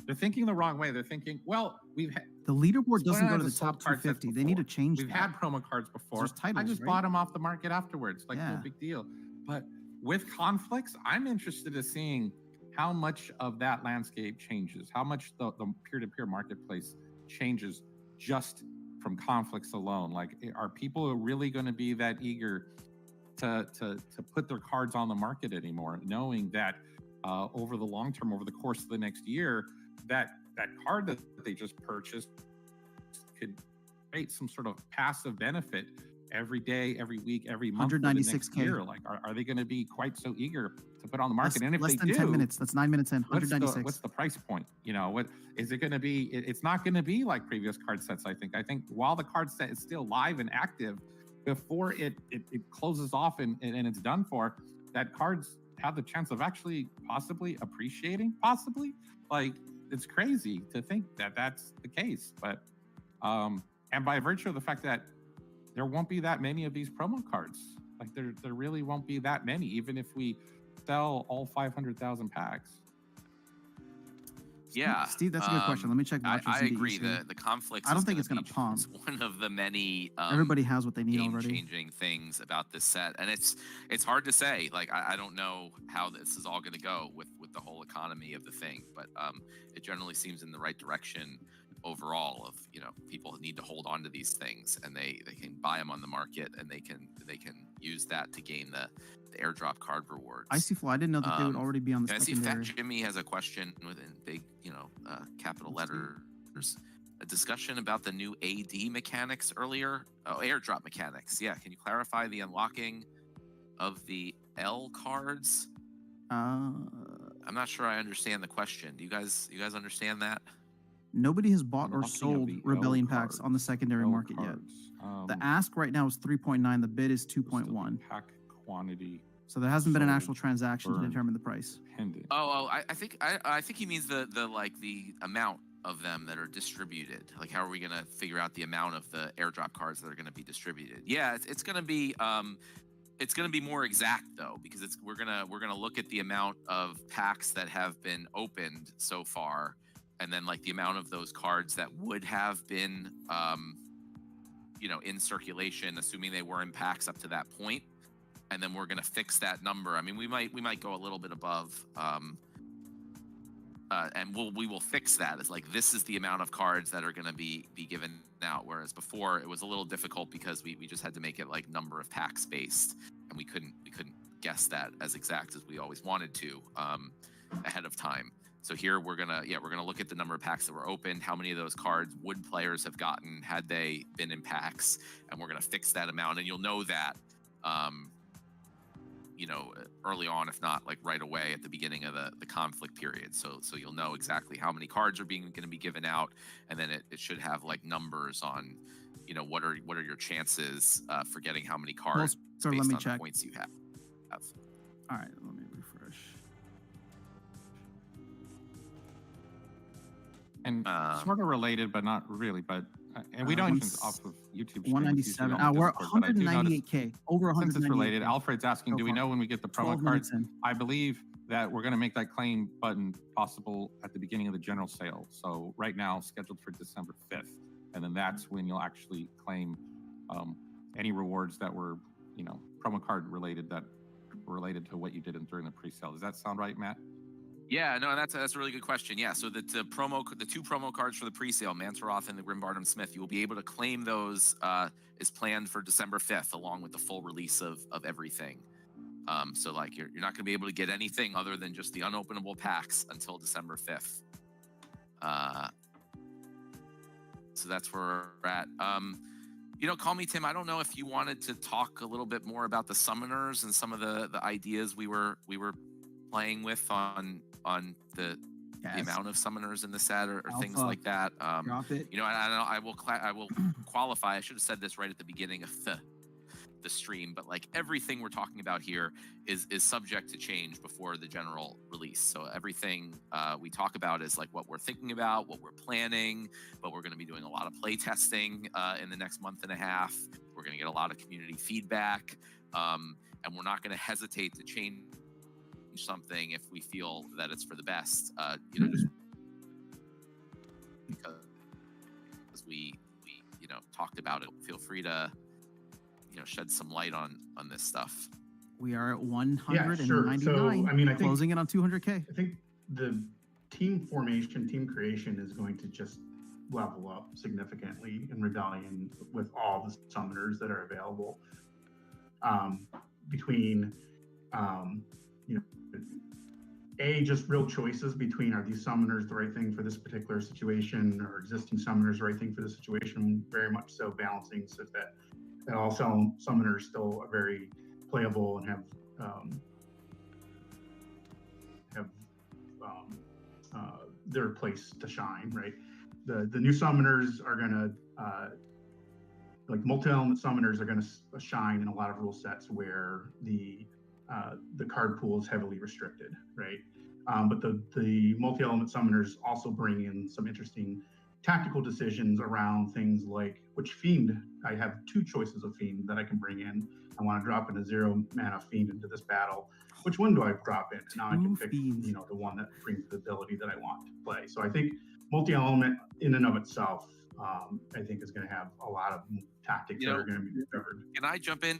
the wrong way. They're thinking, well, we've had The leaderboard doesn't go to the sold top card sets 250. They need to before. change We've that. had promo cards before. There's titles, I just right? bought them off the market afterwards. Like, Yeah. no big deal. But with conflicts, I'm interested in seeing how much of that landscape changes, how much the peer-to-peer marketplace changes just from conflicts alone. Like, are people really going to be that eager to put their cards on the market anymore, knowing that over the long term, over the course of the next year, that card that they just purchased could create some sort of passive benefit every day, every week, every month for the next 196K. year? Like, are they going to be quite so eager to put on the market? And if less they than do, 10 minutes. That's 9 minutes in. what's 196. the price point? What is it going to be? It's not going to be like previous card sets. I think while the card set is still live and active, before it closes off and it's done for, that cards have the chance of actually possibly appreciating, like, it's crazy to think that that's the case. But and by virtue of the fact that there won't be that many of these promo cards, like there really won't be that many, even if we sell all 500,000 packs. Yeah, Steve, that's a good question. Let me check. I agree. The conflicts. I don't think it's going to to pump. It's one of the many Everybody has what they need already. game-changing things about this set, and it's hard to say. Like, I don't know how this is all going to go with the whole economy of the thing, but it generally seems in the right direction overall. Of people need to hold on to these things, and they can buy them on the market, and they can use that to gain the airdrop card rewards. Icy Flow, I didn't know that they would already be on the I see secondary. Fat Jimmy has a question within big, capital letters. A discussion about the new AD mechanics earlier. Oh, airdrop mechanics. Yeah, can you clarify the unlocking of the L cards? I'm not sure I understand the question. Do you guys understand that? Nobody has bought or Unlocking of sold the L Rebellion packs cards. on the secondary L market cards. yet. The ask right now is 3.9. The bid is Still be 2.1. pack quantity So there hasn't been an sold, actual transaction to burned. determine the price. pending. I think he means the amount of them that are distributed. Like, how are we gonna figure out the amount of the airdrop cards that are gonna be distributed? Yeah, it's gonna be more exact though, because we're gonna look at the amount of packs that have been opened so far, and then like the amount of those cards that would have been in circulation, assuming they were in packs up to that point. And then we're going to fix that number. I mean, we might go a little bit above, and we will fix that. It's like, this is the amount of cards that are going to be given out. Whereas before it was a little difficult because we just had to make it like number of packs based, and we couldn't guess that as exact as we always wanted to ahead of time. So here we're gonna look at the number of packs that were opened, how many of those cards would players have gotten had they been in packs, and we're gonna fix that amount, and you'll know that. Early on, if not like right away at the beginning of the conflict period. So you'll know exactly how many cards are going to be given out, and then it should have like numbers on, what are your chances for getting how many cards So based let me on check. the points you have. All right, let me refresh. And sort of related, but not really. But And we don't even off of YouTube. stream, it's usually 197. on We're Discord, but I do notice, 198K. Over since it's 198K. related, Alfred's asking, do we know when we get the promo 12 cards? minutes in. I believe that we're going to make that claim button possible at the beginning of the general sale. So right now, scheduled for December 5th. And then that's when you'll actually claim any rewards that were, promo card related that were related to what you did during the pre-sale. Does that sound right, Matt? Yeah, no, that's a really good question. Yeah, so the two promo cards for the pre-sale, Mantaroth and the Grim Barnum Smith, you will be able to claim those is planned for December 5th, along with the full release of everything. So like you're not going to be able to get anything other than just the unopenable packs until December 5th. So that's where we're at. Call me Tim. I don't know if you wanted to talk a little bit more about the summoners and some of the ideas we were playing with on the amount of summoners in the set or things like that. Drop it. I will qualify. I should have said this right at the beginning of the stream, but like everything we're talking about here is subject to change before the general release. So everything we talk about is like what we're thinking about, what we're planning, but we're going to be doing a lot of play testing in the next month and a half. We're going to get a lot of community feedback, and we're not going to hesitate to change something if we feel that it's for the best. Just because we talked about it. Feel free to shed some light on this stuff. We are at 199. Yeah, sure. So, I mean, I think closing it on 200K. I think the team formation, team creation is going to just level up significantly in Rebellion with all the summoners that are available. Between, just real choices between, are these summoners the right thing for this particular situation, or existing summoners the right thing for the situation? Very much so, balancing so that all summoners still are very playable and have their place to shine, right? The new summoners are gonna like multi-element summoners are gonna shine in a lot of rule sets where the card pool is heavily restricted, right? But the multi-element summoners also bring in some interesting tactical decisions around things like which fiend. I have two choices of fiend that I can bring in. I want to drop in a 0 mana fiend into this battle. Which one do I drop in? Now I can pick, the one that brings the ability that I want to play. So I think multi-element in and of itself, I think is going to have a lot of tactics that are going to be discovered. Can I jump in?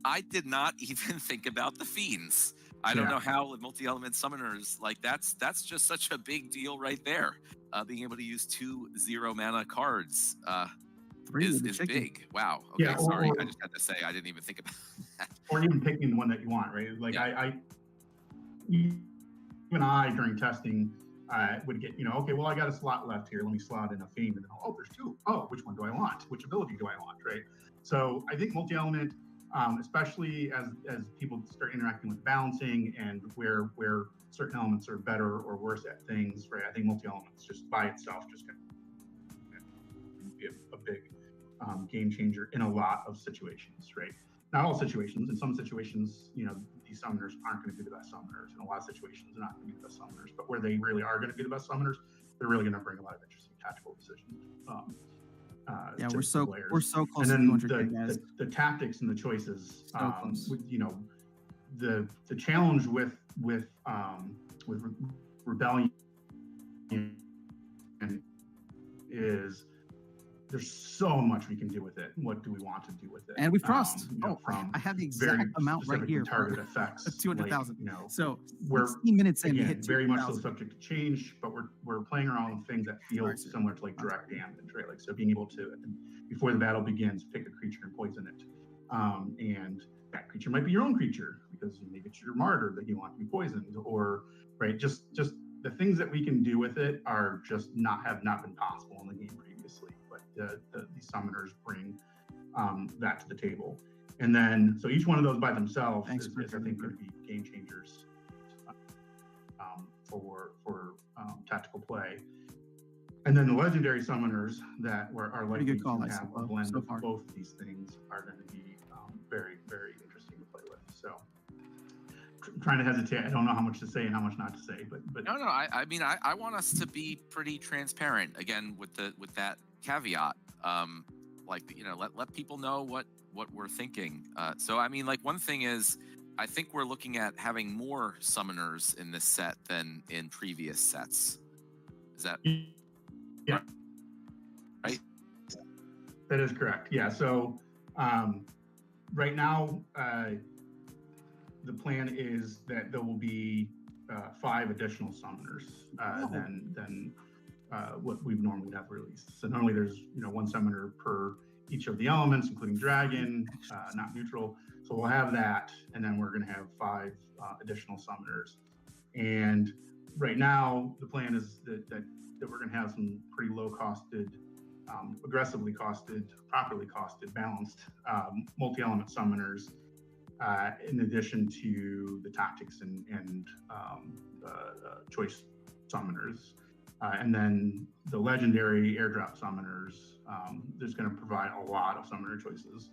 I did not even think about the fiends. I don't know how with multi-element summoners, like that's just such a big deal right there. Being able to use 2 0 mana cards is big. Wow. Okay, sorry. I just had to say I didn't even think about that. Or even picking the one that you want, right? Like even I during testing would get, okay, well I got a slot left here. Let me slot in a fiend, and then there's 2. Oh, which one do I want? Which ability do I want? Right. So I think multi-element. Especially as people start interacting with balancing and where certain elements are better or worse at things, right? I think multi-elements just by itself just going to be a big game changer in a lot of situations, right? Not all situations. In some situations, these summoners aren't going to be the best summoners. In a lot of situations, they're not going to be the best summoners. But where they really are going to be the best summoners, they're really going to bring a lot of interesting tactical decisions. We're so close. And then to 200K, guys. the tactics and the choices. With, the challenge with Rebellion is there's so much we can do with it. What do we want to do with it? And we've crossed. From I have the exact amount right here. Target effects. 200,000. So we're 16 minutes in. Again, very much so subject to change, but we're playing around with things that feel similar to like direct damage, right? Like so, being able to before the battle begins, pick a creature and poison it, and that creature might be your own creature because maybe it's your martyr that you want to be poisoned, or right, just the things that we can do with it are just have not been possible in the game previously. But these summoners bring that to the table, and then so each one of those by themselves is I think going to be game changers for tactical play. And then the legendary summoners that are likely to have a blend of both of these things are going to be very, very interesting to play with. So trying to hesitate. I don't know how much to say and how much not to say, but No, I mean, I want us to be pretty transparent again with that caveat. Like, you know, let people know what we're thinking. So I mean, like, one thing is, I think we're looking at having more summoners in this set than in previous sets. Is that yeah, right? that is correct. Yeah. So right now, the plan is that there will be 5 additional summoners than what we've normally have released. So normally there's 1 summoner per each of the elements, including dragon, not neutral. So we'll have that, and then we're going to have 5 additional summoners. And right now, the plan is that we're going to have some pretty low-costed, aggressively costed, properly costed, balanced multi-element summoners, in addition to the tactics and choice summoners. And then the legendary airdrop summoners, there's going to provide a lot of summoner choices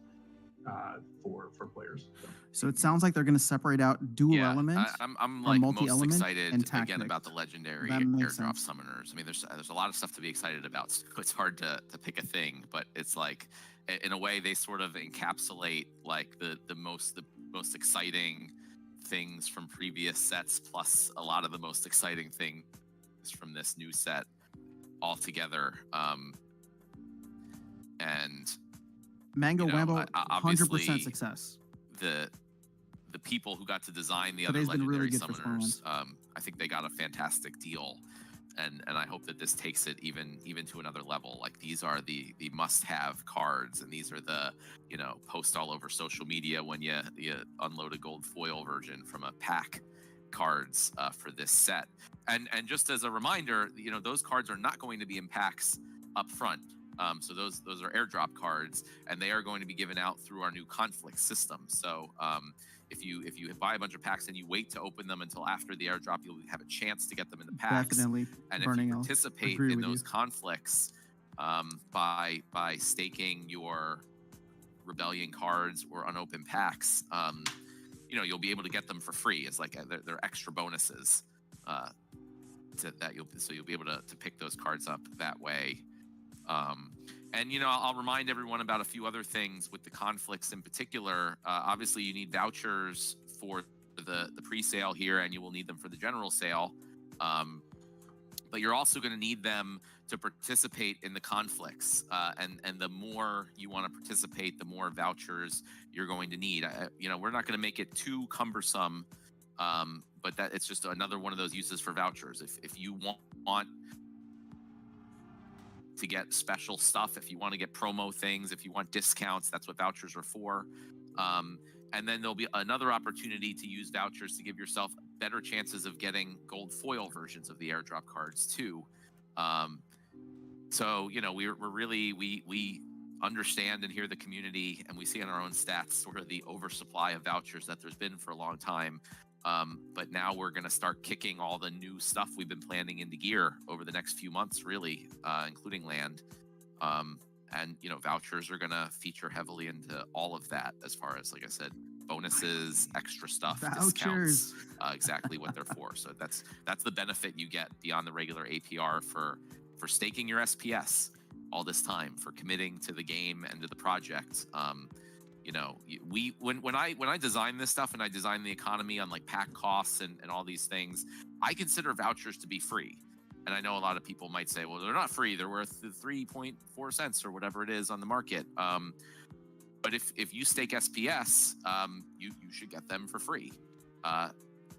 for players. So it sounds like they're going to separate out dual elements. I'm like most multi-element excited and again tactics. about the legendary That makes airdrop sense. summoners. I mean, there's a lot of stuff to be excited about. So it's hard to pick a thing, but it's like, in a way, they sort of encapsulate like the most exciting things from previous sets, plus a lot of the most exciting things from this new set all together. And Mango Wambo, obviously 100% success. the people who got to design the Today's other been legendary really good for summoners, I think they got a fantastic deal, and I hope that this takes it even to another level. Like, these are the must-have cards, and these are the post all over social media when you unload a gold foil version from a pack cards for this set. And just as a reminder, those cards are not going to be in packs up front. So those are airdrop cards, and they are going to be given out through our new conflict system. So if you buy a bunch of packs and you wait to open them until after the airdrop, you'll have a chance to get them in the packs. Definitely. And if you participate in those conflicts by staking your rebellion cards or unopened packs, you'll be able to get them for free. It's like they're extra bonuses you'll be able to pick those cards up that way. And I'll remind everyone about a few other things with the conflicts in particular. Obviously, you need vouchers for the pre-sale here, and you will need them for the general sale. But you're also going to need them to participate in the conflicts. And the more you want to participate, the more vouchers you're going to need. We're not going to make it too cumbersome, but that it's just another one of those uses for vouchers. If you want to get special stuff, if you want to get promo things, if you want discounts, that's what vouchers are for. And then there'll be another opportunity to use vouchers to give yourself better chances of getting gold foil versions of the airdrop cards too. So we understand and hear the community, and we see in our own stats sort of the oversupply of vouchers that there's been for a long time. But now we're going to start kicking all the new stuff we've been planning into gear over the next few months, really, including land. And vouchers are going to feature heavily into all of that, as far as, like I said, bonuses, extra stuff, discounts, exactly what they're for. So that's the benefit you get beyond the regular APR for staking your SPS all this time, for committing to the game and to the project. When I design this stuff and I design the economy on like pack costs and all these things, I consider vouchers to be free. And I know a lot of people might say, well, they're not free. They're worth 3.4 cents or whatever it is on the market. But if you stake SPS, you should get them for free.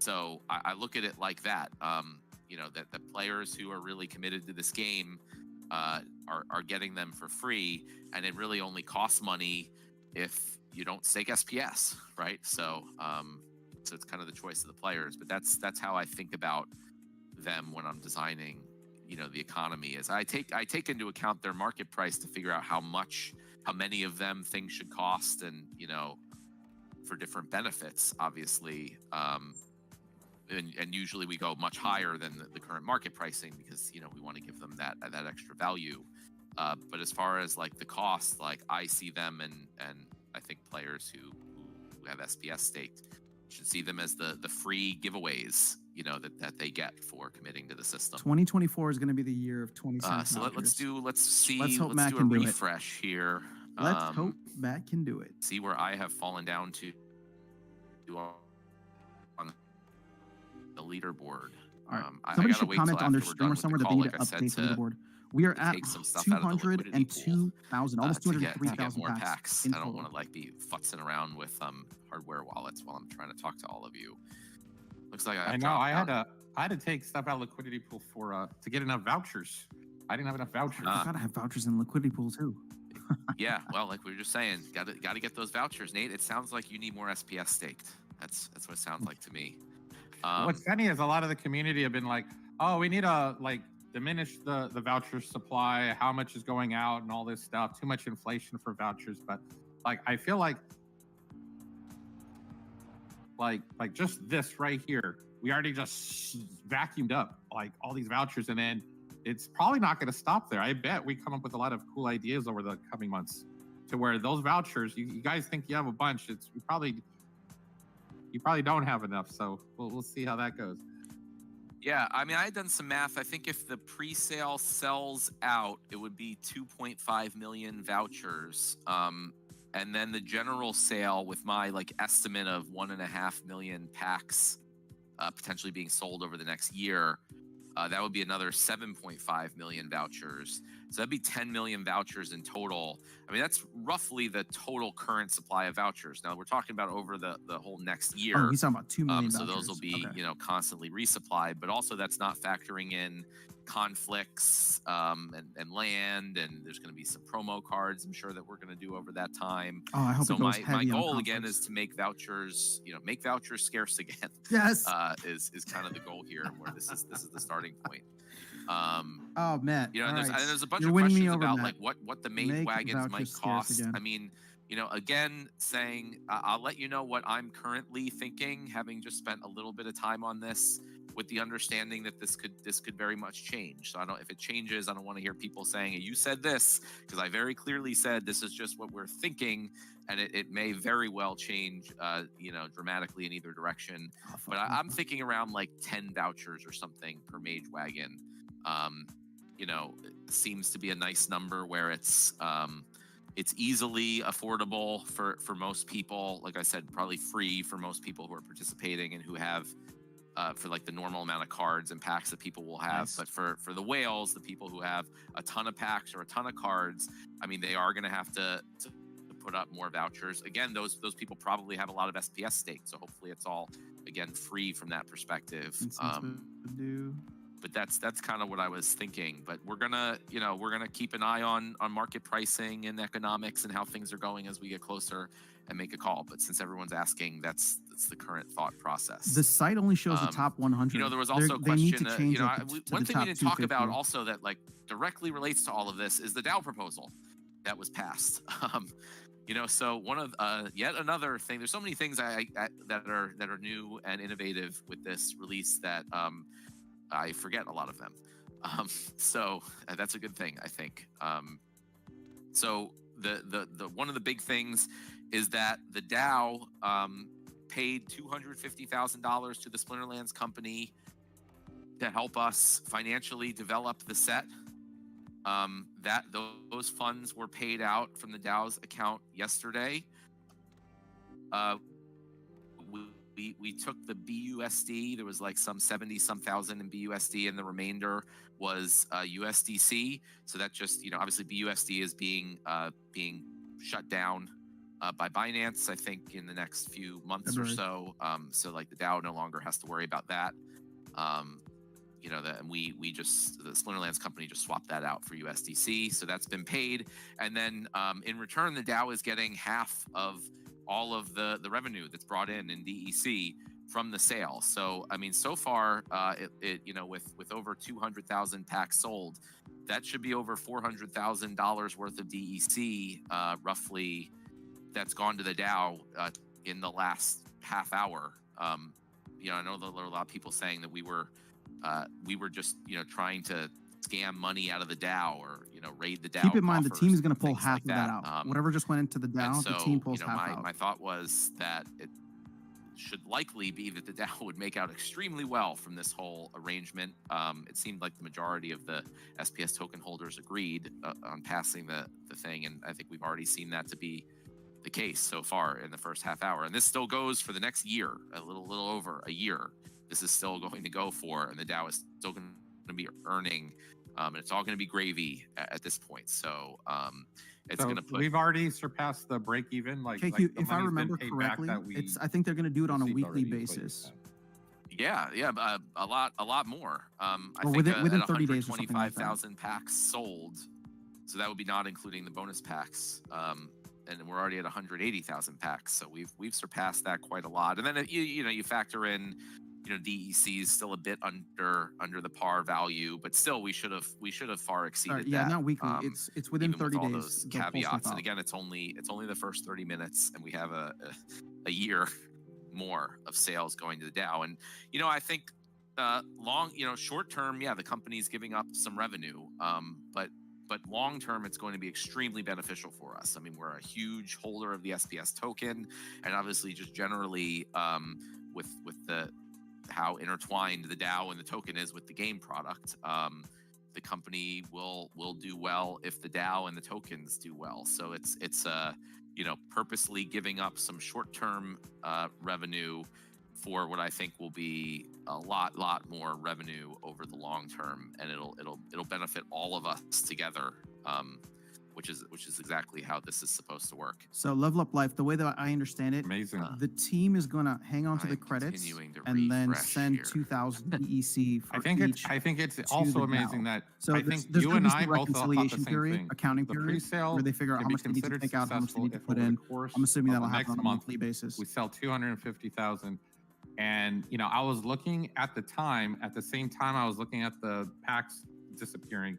So I look at it like that. That the players who are really committed to this game are getting them for free, and it really only costs money if you don't stake SPS, right? So it's kind of the choice of the players. But that's how I think about them when I'm designing, the economy. Is I take into account their market price to figure out how many of them things should cost, and for different benefits, obviously. And usually we go much higher than the current market pricing, because we want to give them that extra value. But as far as like the cost, like I see them, and I think players who have SPS staked should see them as the free giveaways, you know, that they get for committing to the system. 2024 is going to be the year of 20 cents. So let's do hope Matt do a can do it. refresh here. Let's hope Matt can do it. See where I have fallen down to on the leaderboard. All right. I Somebody gotta should wait comment till on their after we're stream done or with the somewhere that call, they need like to I said, update the to leaderboard. We are at take some stuff out of the liquidity pool, 202,000, almost to get 203,000 more packs. packs. in I don't total. want to like be futzing around with hardware wallets while I'm trying to talk to all of you. Looks like I know. I had to take stuff out of liquidity pool for to get enough vouchers. I didn't have enough vouchers. I gotta have vouchers in liquidity pool too. Yeah, well, like we were just saying, got to get those vouchers, Nate. It sounds like you need more SPS staked. That's what it sounds like to me. What's funny is a lot of the community have been like, "Oh, we need to like diminish the voucher supply. How much is going out and all this stuff? Too much inflation for vouchers." But like, I feel like just this right here, we already just vacuumed up like all these vouchers, and then it's probably not going to stop there. I bet we come up with a lot of cool ideas over the coming months to where those vouchers, you guys think you have a bunch. You probably don't have enough. So we'll see how that goes. Yeah, I mean, I had done some math. I think if the pre-sale sells out, it would be 2.5 million vouchers. And then the general sale, with my like estimate of 1.5 million packs potentially being sold over the next year, that would be another 7.5 million vouchers. So that'd be 10 million vouchers in total. I mean, that's roughly the total current supply of vouchers. Now we're talking about over the whole next year. Oh, he's talking about 2 million so vouchers. those will be, Okay. you know, constantly resupplied, but also that's not factoring in conflicts and land, and there's going to be some promo cards I'm sure that we're going to do over that time. Oh, I hope So it goes my heavy on goal again conflicts. is to make vouchers, you know, make vouchers scarce again. Yes. Is kind of the goal here, and where this is the starting point. Oh, Matt. You know, and all there's, right. and there's a bunch You're of winning me questions over, about Matt. like what the maid Make wagons might vouchers scarce cost. again. I mean, you know, again, saying I'll let you know what I'm currently thinking, having just spent a little bit of time on this, with the understanding that this could very much change. So if it changes, I don't want to hear people saying you said this, because I very clearly said this is just what we're thinking, and it may very well change, you know, dramatically in either direction. Oh, fuck, But fuck, I'm fuck. thinking around like 10 vouchers or something per mage wagon. You know, it seems to be a nice number where it's easily affordable for most people. Like I said, probably free for most people who are participating and who have for like the normal amount of cards and packs that people will have. Nice. But for the whales, the people who have a ton of packs or a ton of cards, I mean, they are going to have to put up more vouchers. Again, those people probably have a lot of SPS staked, so hopefully it's all again free from that perspective. But that's kind of what I was thinking. But we're gonna keep an eye on market pricing and economics and how things are going as we get closer and make a call. But since everyone's asking, that's the current thought process. The site only shows the top 100. You know, there was also a They need question. to change You know, it to one the thing we top didn't talk about 250. also that like directly relates to all of this is the DAO proposal that was passed. You know, so one of yet another thing. There's so many things that are new and innovative with this release that I forget a lot of them. So that's a good thing, I think. So the one of the big things is that the DAO paid $250,000 to the Splinterlands company to help us financially develop the set. That those funds were paid out from the DAO's account yesterday. We took the BUSD. There was like some 70-some thousand in BUSD, and the remainder was USDC. So that just, you know, obviously BUSD is being shut down by Binance, I think, in the next few months or so. So like the DAO no longer has to worry about that. You know, and we just, the Splinterlands company just swapped that out for USDC. So that's been paid. And then in return, the DAO is getting half of all of the revenue that's brought in DEC from the sale. So, I mean, so far, it you know, with over 200,000 packs sold, that should be over $400,000 worth of DEC, roughly, that's gone to the DAO in the last half hour. You know, I know there are a lot of people saying that we were just, you know, trying to scam money out of the DAO or, you know, raid the DAO. Keep in mind the team is going to pull things half like of that out. Whatever just went into the DAO, so, the team pulls you know, half out. my thought was that should likely be that the DAO would make out extremely well from this whole arrangement. It seemed like the majority of the SPS token holders agreed on passing the thing, and I think we've already seen that to be the case so far in the first half hour. And this still goes for the next year, a little over a year. This is still going to go for, and the DAO is still going to be earning, and it's all going to be gravy at this point. So it's going to put. We've already surpassed the break even. Like, KQ, like the if I money's been remember paid correctly, back that we I think they're going to do it on a received weekly already, is what you basis. said. Yeah, a lot more. I Or think within at 30 days or something like that. 125,000 packs sold, so that would be not including the bonus packs. And we're already at 180,000 packs, so we've surpassed that quite a lot. And then you factor in, DEC is still a bit under the par value, but still we should have far exceeded Yeah, that. not weekly. It's within even 30 with all days. those they'll pull caveats. stuff And out. again, it's only the first 30 minutes, and we have a year more of sales going to the DAO. And I think short term, the company's giving up some revenue, but long term, it's going to be extremely beneficial for us. I mean, we're a huge holder of the SPS token, and obviously, just generally with how intertwined the DAO and the token is with the game product, the company will do well if the DAO and the tokens do well. So it's purposely giving up some short term revenue for what I think will be a lot more revenue over the long term, and it'll benefit all of us together, which is exactly how this is supposed to work. So Level Up Life, the way that I understand it, Amazing. the team is going to hang on to the I'm credits continuing to and then refresh send here. 2,000 EEC for I think each. it's to also the amazing DAO. that So I there's think you gonna and be I some both thought the reconciliation same period, thing. accounting The period, pre-sale where they figure out can how be much they need to considered take out, how much they successful need to if put over the in. course I'm assuming of that'll the happen next on a month monthly basis. we sell 250,000. And I was looking at the same time I was looking at the packs disappearing,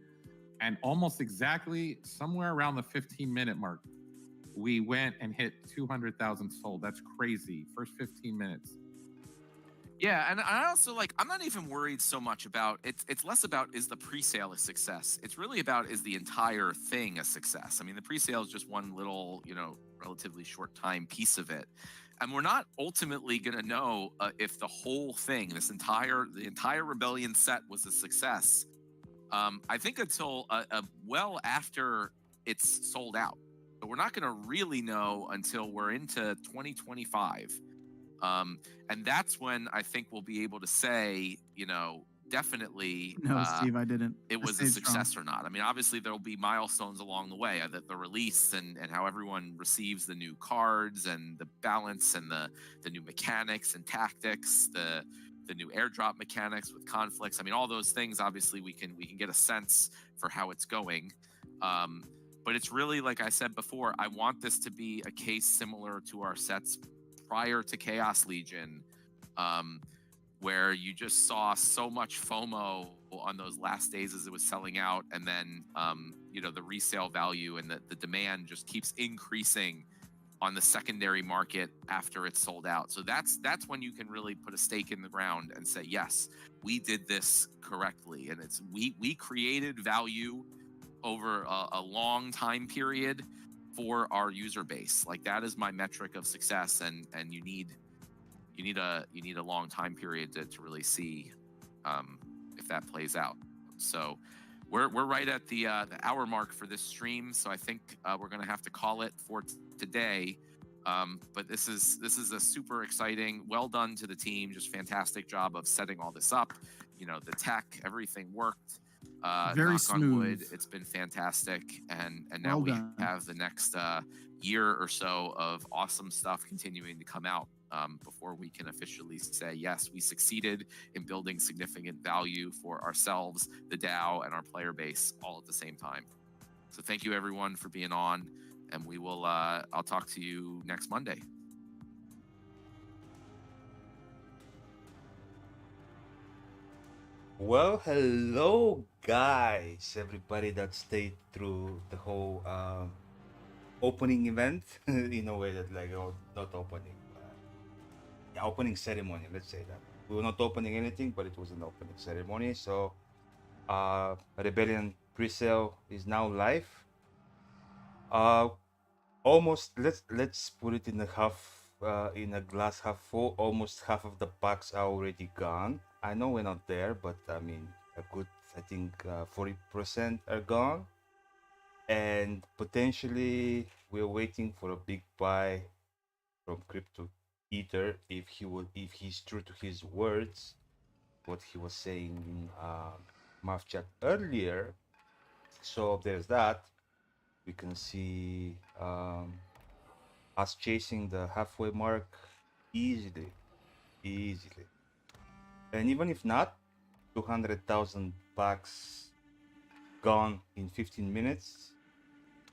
and almost exactly somewhere around the 15-minute mark, we went and hit 200,000 sold. That's crazy. First 15 minutes. Yeah, and I also I'm not even worried so much about it's less about is the pre-sale a success. It's really about is the entire thing a success. I mean, the pre-sale is just one little, relatively short time piece of it. And we're not ultimately going to know if the whole thing, the entire Rebellion set was a success. I think until well after it's sold out. So we're not going to really know until we're into 2025. And that's when I think we'll be able to say, definitely No, Steve, I didn't. it I was a stayed strong. success or not. I mean, obviously there'll be milestones along the way, that the release and how everyone receives the new cards and the balance and the new mechanics and tactics, the new airdrop mechanics with conflicts. I mean, all those things, obviously we can get a sense for how it's going. But it's really, like I said before, I want this to be a case similar to our sets prior to Chaos Legion, where you just saw so much FOMO on those last days as it was selling out, and then the resale value and the demand just keeps increasing on the secondary market after it's sold out. So that's when you can really put a stake in the ground and say, yes, we did this correctly, and it's we created value over a long time period for our user base. Like, that is my metric of success, and you need a long time period to really see if that plays out. So we're right at the hour mark for this stream, so I think we're gonna have to call it for today. But this is a super exciting, well done to the team, just fantastic job of setting all this up. The tech, everything worked. Very knock on wood, smooth. it's been fantastic, and now Well we done. have the next year or so of awesome stuff continuing to come out before we can officially say, yes, we succeeded in building significant value for ourselves, the DAO, and our player base all at the same time. So thank you everyone for being on, and we will I'll talk to you next Monday. Well, hello guys, everybody that stayed through the whole opening event in a way that not opening, opening ceremony. Let's say that we were not opening anything, but it was an opening ceremony. So, Rebellion pre-sale is now live. Almost let's put it in a in a glass half full. Almost half of the packs are already gone. I know we're not there, but I mean, a good, I think 40% are gone. And potentially we're waiting for a big buy from Crypto Eater if he's true to his words, what he was saying in Math chat earlier. So there's that. We can see us chasing the halfway mark easily, easily. And even if not, 200,000 bucks gone in 15 minutes.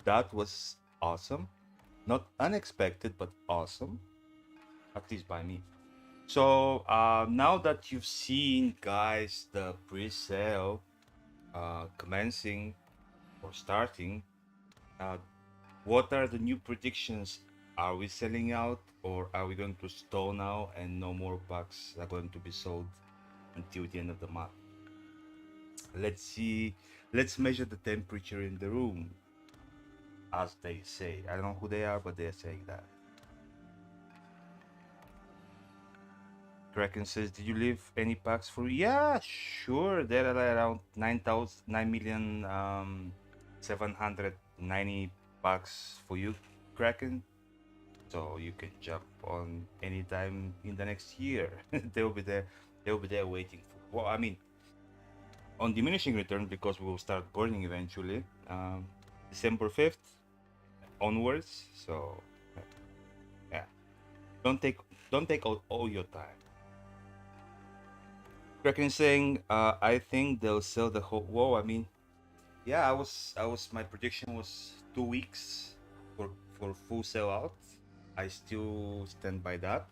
That was awesome. Not unexpected, but awesome. At least by me. So now that you've seen, guys, the pre-sale commencing or starting, what are the new predictions? Are we selling out, or are we going to stall now and no more packs are going to be sold until the end of the month? Let's see. Let's measure the temperature in the room, as they say. I don't know who they are, but they're saying that. Kraken says, did you leave any packs for? Yeah, sure. There are around 9,790 packs for you, Kraken. So you can jump on anytime in the next year. They'll be there. They'll be there waiting for. Well, I mean, on diminishing return, because we will start burning eventually, December 5th onwards. So yeah, don't take all your time. Kraken saying, I think they'll sell the whole. Whoa, I mean, yeah, my prediction was 2 weeks for full sellout. I still stand by that.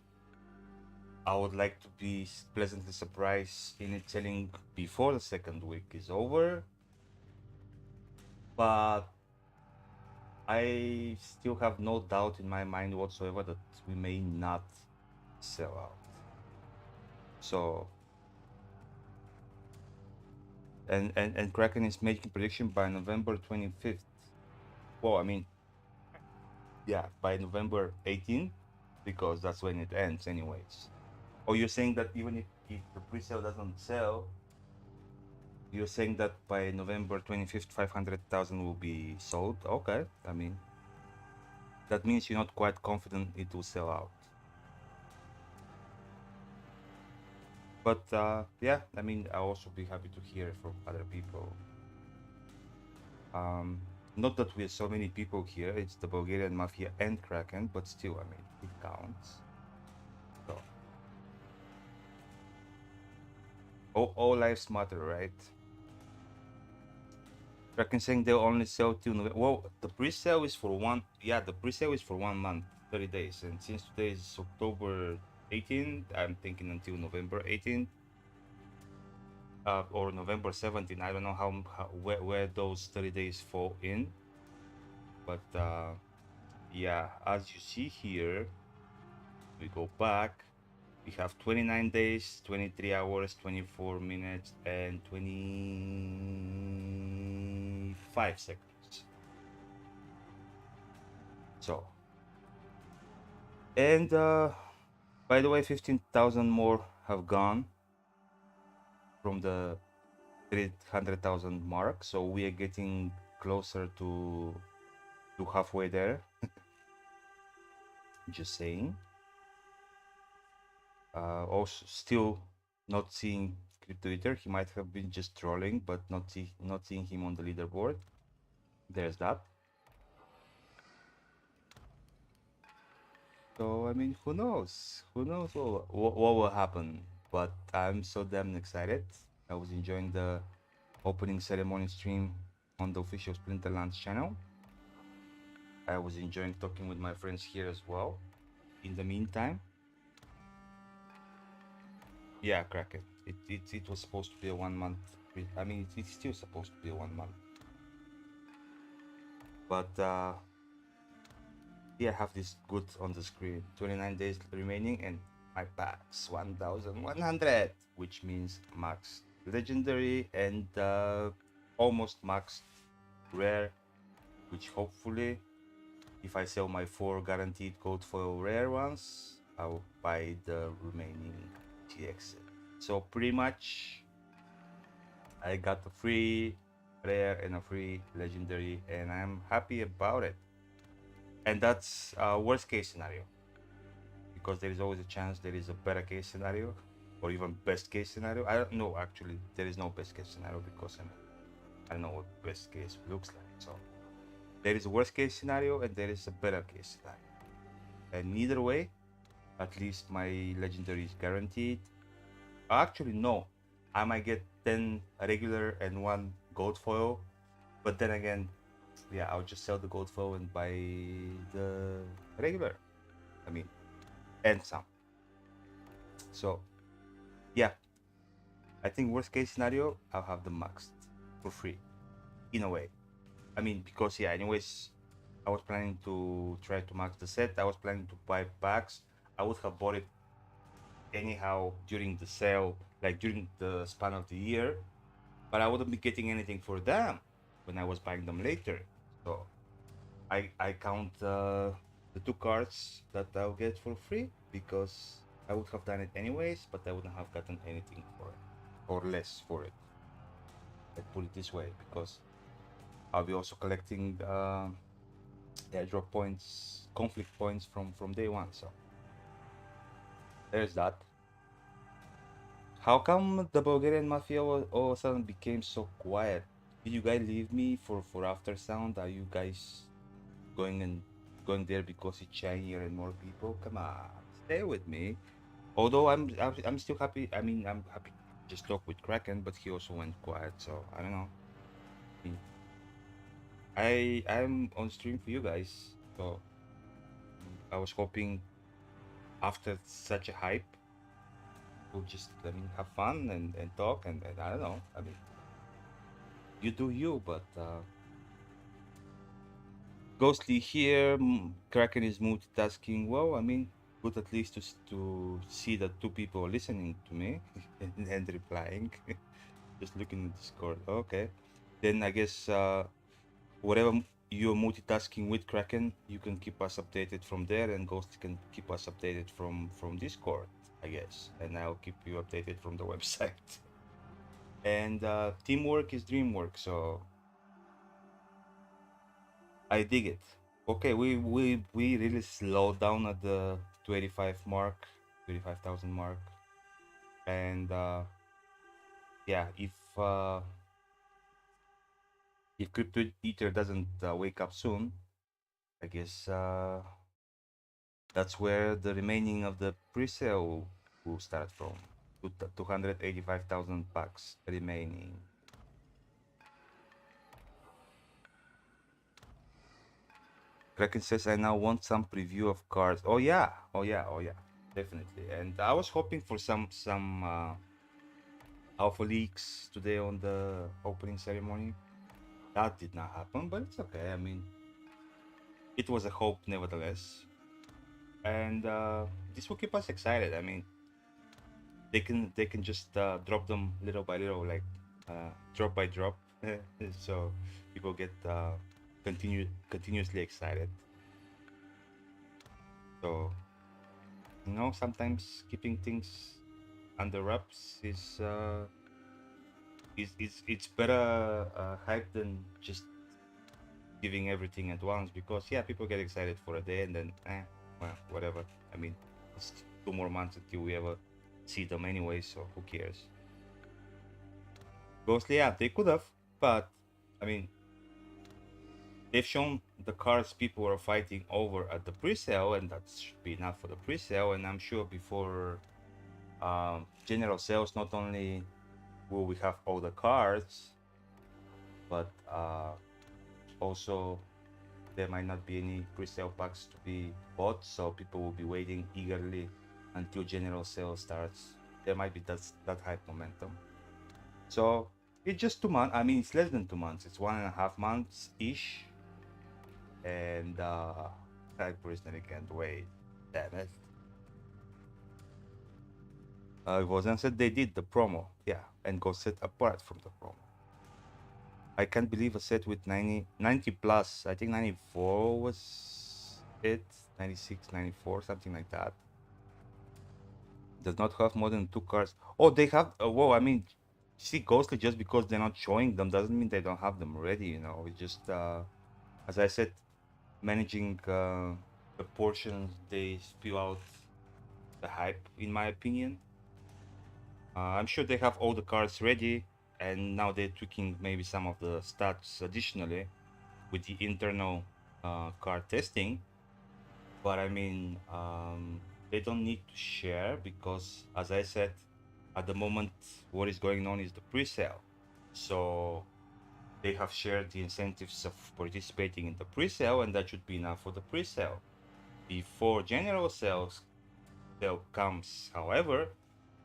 I would like to be pleasantly surprised in it selling before the second week is over, but I still have no doubt in my mind whatsoever that we may not sell out. So and Kraken is making prediction by November 25th. Well, I mean, yeah, by November 18th, because that's when it ends anyways. Or you're saying that even if the pre-sale doesn't sell, you're saying that by November 25th 500,000 will be sold? Okay, I mean, that means you're not quite confident it will sell out. But yeah, I mean, I'll also be happy to hear from other people. Not that we are so many people here, it's the Bulgarian Mafia and Kraken, but still, I mean, it counts. So, all lives matter, right? Kraken saying they'll only sell till November. Well, the pre-sale is for the pre-sale is for 1 month, 30 days. And since today is October 18th, I'm thinking until November 18th. Or November 17th. I don't know where those 30 days fall in. But yeah, as you see here, we go back. We have 29 days, 23 hours, 24 minutes, and 25 seconds. So, and by the way, 15,000 more have gone from the 300,000 mark. So we are getting closer to halfway there. Just saying. Also, still not seeing Twitter. He might have been just trolling, but not seeing him on the leaderboard. There's that. So I mean, who knows? Who knows what will happen? But I'm so damn excited. I was enjoying the opening ceremony stream on the official Splinterlands channel. I was enjoying talking with my friends here as well. In the meantime, yeah, Kraken. It was supposed to be a 1 month. I mean, it's still supposed to be a 1 month. But yeah, I have this good on the screen. 29 days remaining, and my packs 1,100, which means max legendary and almost max rare, which hopefully if I sell my 4 guaranteed gold foil rare ones, I'll buy the remaining TX. So pretty much I got a free rare and a free legendary, and I'm happy about it. And that's worst case scenario, because there is always a chance there is a better case scenario, or even best case scenario. I don't know, actually there is no best case scenario, because I don't know what best case looks like. So there is a worst case scenario and there is a better case scenario, and either way, at least my legendary is guaranteed. Actually, no, I might get 10 regular and 1 gold foil, but then again, yeah, I'll just sell the gold foil and buy the regular. I mean, and some. So yeah, I think worst case scenario, I'll have the maxed for free, in a way. I mean, because yeah, anyways, I was planning to try to max the set. I was planning to buy packs. I would have bought it anyhow during the sale, like during the span of the year, but I wouldn't be getting anything for them when I was buying them later. So I count the 2 cards that I'll get for free, because I would have done it anyways, but I wouldn't have gotten anything for it, or less for it. Let's put it this way, because I'll be also collecting airdrop points, conflict points from day one. So there's that. How come the Bulgarian mafia all of a sudden became so quiet? Did you guys leave me for after sound? Are you guys going there because it's shinier and more people? Come on, stay with me. Although I'm still happy. I mean, I'm happy to just talk with Kraken, but he also went quiet. So I don't know. I'm on stream for you guys. So I was hoping after such a hype, we'll just have fun and talk and I don't know. I mean, you do you, but Ghostly here, Kraken is multitasking. Well, I mean, good at least to see that 2 people are listening to me and replying. Just looking at Discord. Okay, then I guess whatever you're multitasking with Kraken, you can keep us updated from there, and Ghostly can keep us updated from Discord, I guess, and I'll keep you updated from the website. And teamwork is dreamwork, so I dig it. Okay, we really slowed down at the 285 mark, 25,000 mark, and yeah, if Crypto Eater doesn't wake up soon, I guess that's where the remaining of the pre-sale will start from. 285,000 packs remaining. Kraken says, I now want some preview of cards. Oh yeah, definitely. And I was hoping for some alpha leaks today on the opening ceremony. That did not happen, but it's okay. I mean, it was a hope nevertheless. And this will keep us excited. I mean, they can just drop them little by little, like drop by drop, so people get continuously excited. So sometimes keeping things under wraps is it's better hype than just giving everything at once, because yeah, people get excited for a day and then well, whatever. I mean, it's 2 more months until we ever see them anyway, so who cares? Ghostly, yeah, they could have, but I mean, they've shown the cards people are fighting over at the pre-sale, and that should be enough for the pre-sale. And I'm sure before general sales, not only will we have all the cards, but also there might not be any pre-sale packs to be bought, so people will be waiting eagerly until general sale starts. There might be that hype momentum. So it's just 2 months. I mean, it's less than 2 months. It's 1.5 months ish, and I personally can't wait. Damn it. Vozen said they did the promo, yeah, and got set apart from the promo. I can't believe a set with 90 plus. I think 94 was It's 96, 94, something like that. Does not have more than 2 cards. Oh, they have. Whoa, I mean, see, Ghostly, just because they're not showing them doesn't mean they don't have them ready. You know, it's just as I said, managing the portions they spew out the hype, in my opinion. I'm sure they have all the cards ready, and now they're tweaking maybe some of the stats additionally with the internal card testing. But I mean, they don't need to share because, as I said, at the moment, what is going on is the pre-sale. So they have shared the incentives of participating in the pre-sale, and that should be enough for the pre-sale. Before general sale comes, however,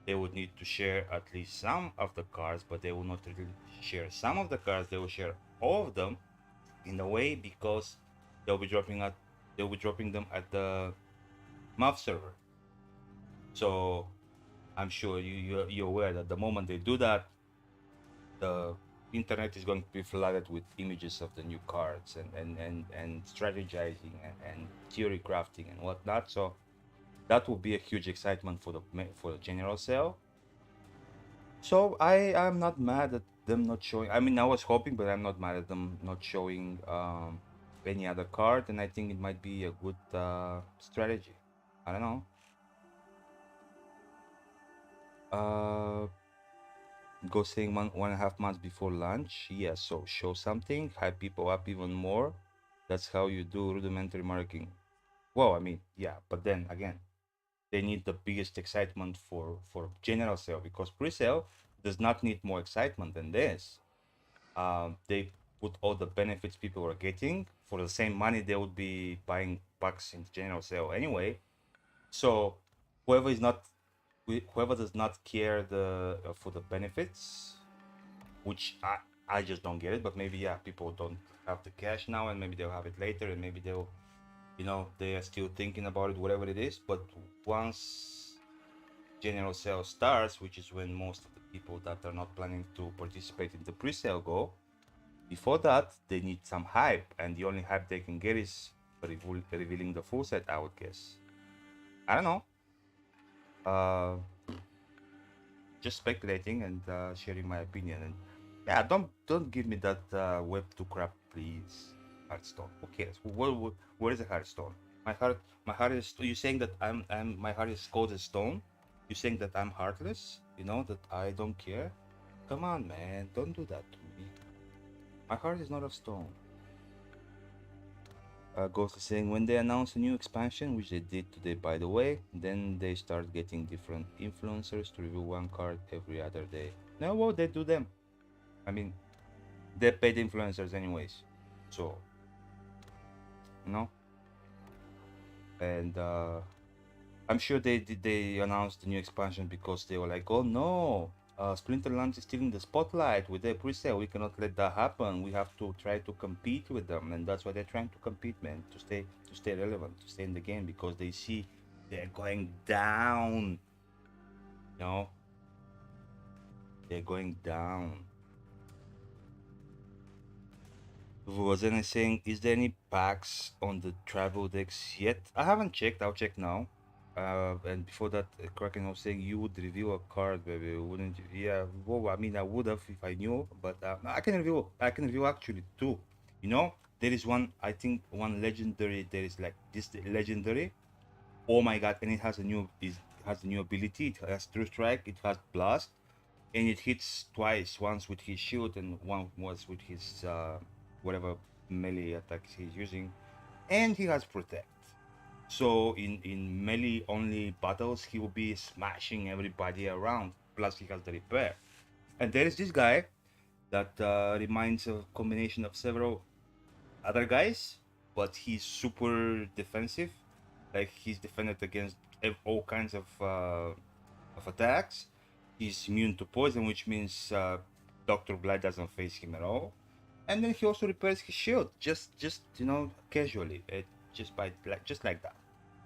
they would need to share at least some of the cards, but they will not really share some of the cards. They will share all of them in a way because they'll be dropping them at the MAV server. So I'm sure you're aware that the moment they do that, the internet is going to be flooded with images of the new cards and strategizing and theory crafting and whatnot. So that will be a huge excitement for the general sale. So I'm not mad at them not showing. I mean, I was hoping, but I'm not mad at them not showing any other card, and I think it might be a good strategy. I don't know. Go saying 1.5 months before launch. Yeah, so show something, hype people up even more. That's how you do rudimentary marketing. Well, I mean, yeah, but then again, they need the biggest excitement for general sale because pre-sale does not need more excitement than this. They put all the benefits people are getting for the same money they would be buying packs in general sale anyway. So whoever is not whoever does not care for the benefits, which I just don't get it, but maybe yeah, people don't have the cash now and maybe they'll have it later and maybe they'll, you know, they are still thinking about it, whatever it is. But once general sale starts, which is when most of the people that are not planning to participate in the pre-sale go, before that they need some hype, and the only hype they can get is revealing the full set, I would guess. I don't know. Just speculating and sharing my opinion. And yeah, don't give me that Web 2 crap, please. Hearthstone. Who cares? Where is the Hearthstone? My heart is. You saying that my heart is cold as stone? You saying that I'm heartless? You know that I don't care? Come on, man, don't do that to me. My heart is not of stone. Ghost is saying when they announce a new expansion, which they did today, by the way, then they start getting different influencers to review one card every other day. No, well, they do them. I mean, they're paid influencers anyways, so you know. And I'm sure they announced the new expansion because they were like, oh no, Splinterlands is still in the spotlight with their pre-sale. We cannot let that happen. We have to try to compete with them, and that's why they're trying to compete, man, to stay relevant, to stay in the game, because they see they're going down. You know, they're going down. Was anything? Is there any packs on the travel decks yet? I haven't checked. I'll check now. And before that, Kraken was saying you would review a card, baby, wouldn't you? Yeah, well, I mean, I would have if I knew, but I can review. I can review actually two. You know, there is one. I think one legendary. There is like this legendary. Oh my god! And it has a new ability. It has True Strike. It has Blast, and it hits twice. Once with his shield, and one was with his whatever melee attacks he's using, and he has Protect. So in melee only battles, he will be smashing everybody around. Plus he has the repair. And there is this guy that reminds a combination of several other guys, but he's super defensive. Like he's defended against all kinds of attacks. He's immune to poison, which means Dr. Blight doesn't face him at all. And then he also repairs his shield, just you know, casually, just like that.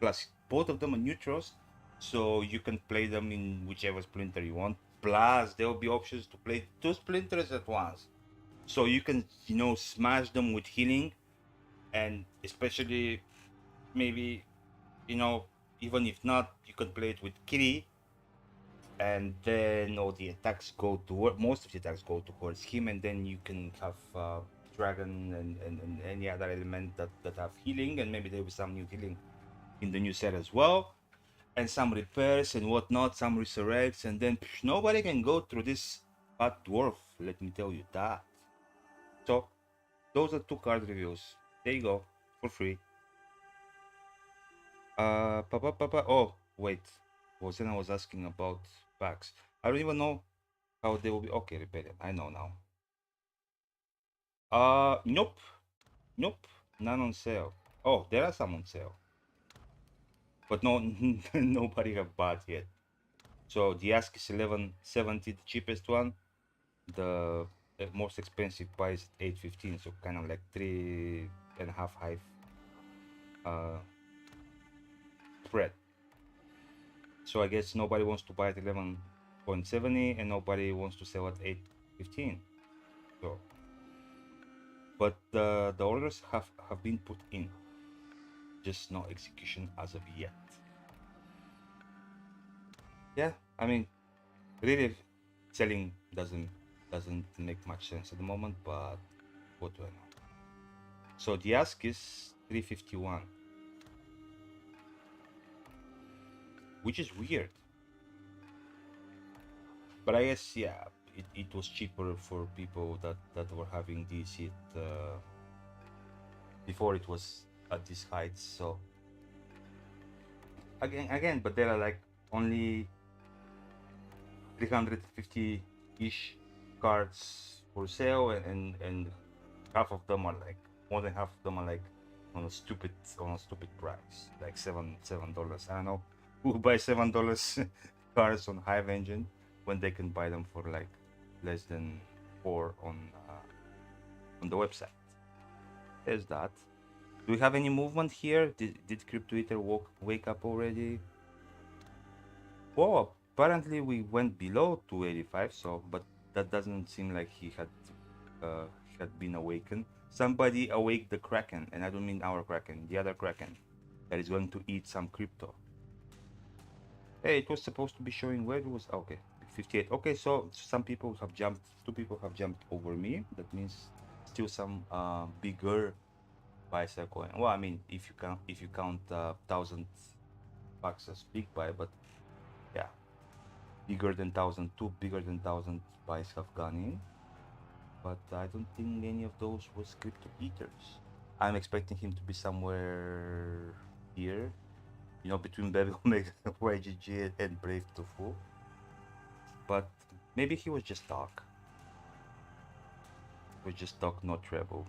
Plus, both of them are neutrals, so you can play them in whichever splinter you want. Plus, there will be options to play two splinters at once, so you can, you know, smash them with healing, and especially maybe, you know, even if not, you could play it with Kitty, and then all the attacks go to most of the attacks go towards him, and then you can have dragon and any other element that have healing, and maybe there will be some new healing in the new set as well, and some repairs and whatnot, some resurrects, and then nobody can go through this bad dwarf, let me tell you that. So those are 2 card reviews. There you go, for free. Oh wait, then I was asking about packs. I don't even know how they will be. Okay, Rebellion, I know now. Nope, nope, none on sale. Oh, there are some on sale, but no, nobody have bought yet. So the ask is 1170, the cheapest one. The most expensive buy is 815, so kind of like 3.5 high spread. So I guess nobody wants to buy at 11.70 and nobody wants to sell at 815. So, but the orders have been put in, just no execution as of yet. Yeah, I mean, really, selling doesn't make much sense at the moment, but what do I know? So the ask is 351, which is weird. But I guess, yeah, it was cheaper for people that were having this before it was at this height. So again, but there are like only 350-ish cards for sale, and half of them are like, more than half of them are like on a stupid price, like $7. I don't know who buys $7 cards on Hive Engine when they can buy them for like less than 4 on the website. There's that. Do we have any movement here? Did Crypto Eater wake up already? Well, apparently we went below 285, so, but that doesn't seem like he had been awakened. Somebody awake the Kraken, and I don't mean our Kraken, the other Kraken that is going to eat some crypto. Hey, it was supposed to be showing where it was. Okay, 58. Okay, so some people have jumped. 2 people have jumped over me. That means still some bigger buys are going. Well, I mean, if you count 1,000 bucks as big buy, but yeah, bigger than 1,000, 2 bigger than 1,000 buys have gone in. But I don't think any of those was Crypto Eaters. I'm expecting him to be somewhere here, you know, between Baby Omega, YGG, and Brave Tofu. But maybe he was just talk. Not treble.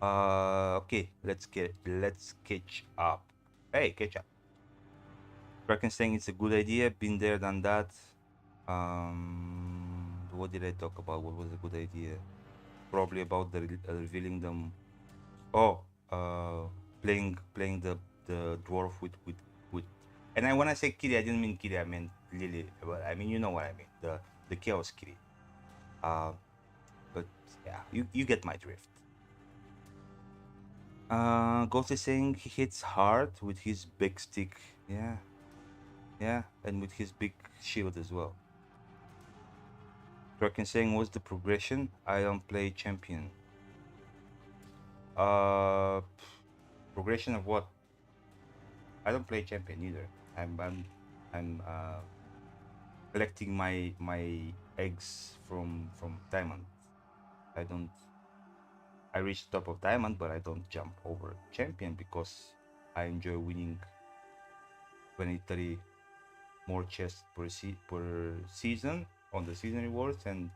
Okay, let's catch up. Hey, catch up. Kraken saying it's a good idea. Been there, done that. What did I talk about? What was a good idea? Probably about the revealing them. Oh, playing the dwarf with. And when I say Kitty, I didn't mean Kitty. I meant Lily. Well, I mean, you know what I mean. The Chaos Kitty. But yeah, you get my drift. Ghost is saying he hits hard with his big stick. Yeah, and with his big shield as well. Kraken saying, what's the progression? I don't play champion. Progression of what? I don't play champion either. I'm collecting my eggs from diamond. I reach top of diamond, but I don't jump over champion because I enjoy winning 20-30 more chests per season on the season rewards, and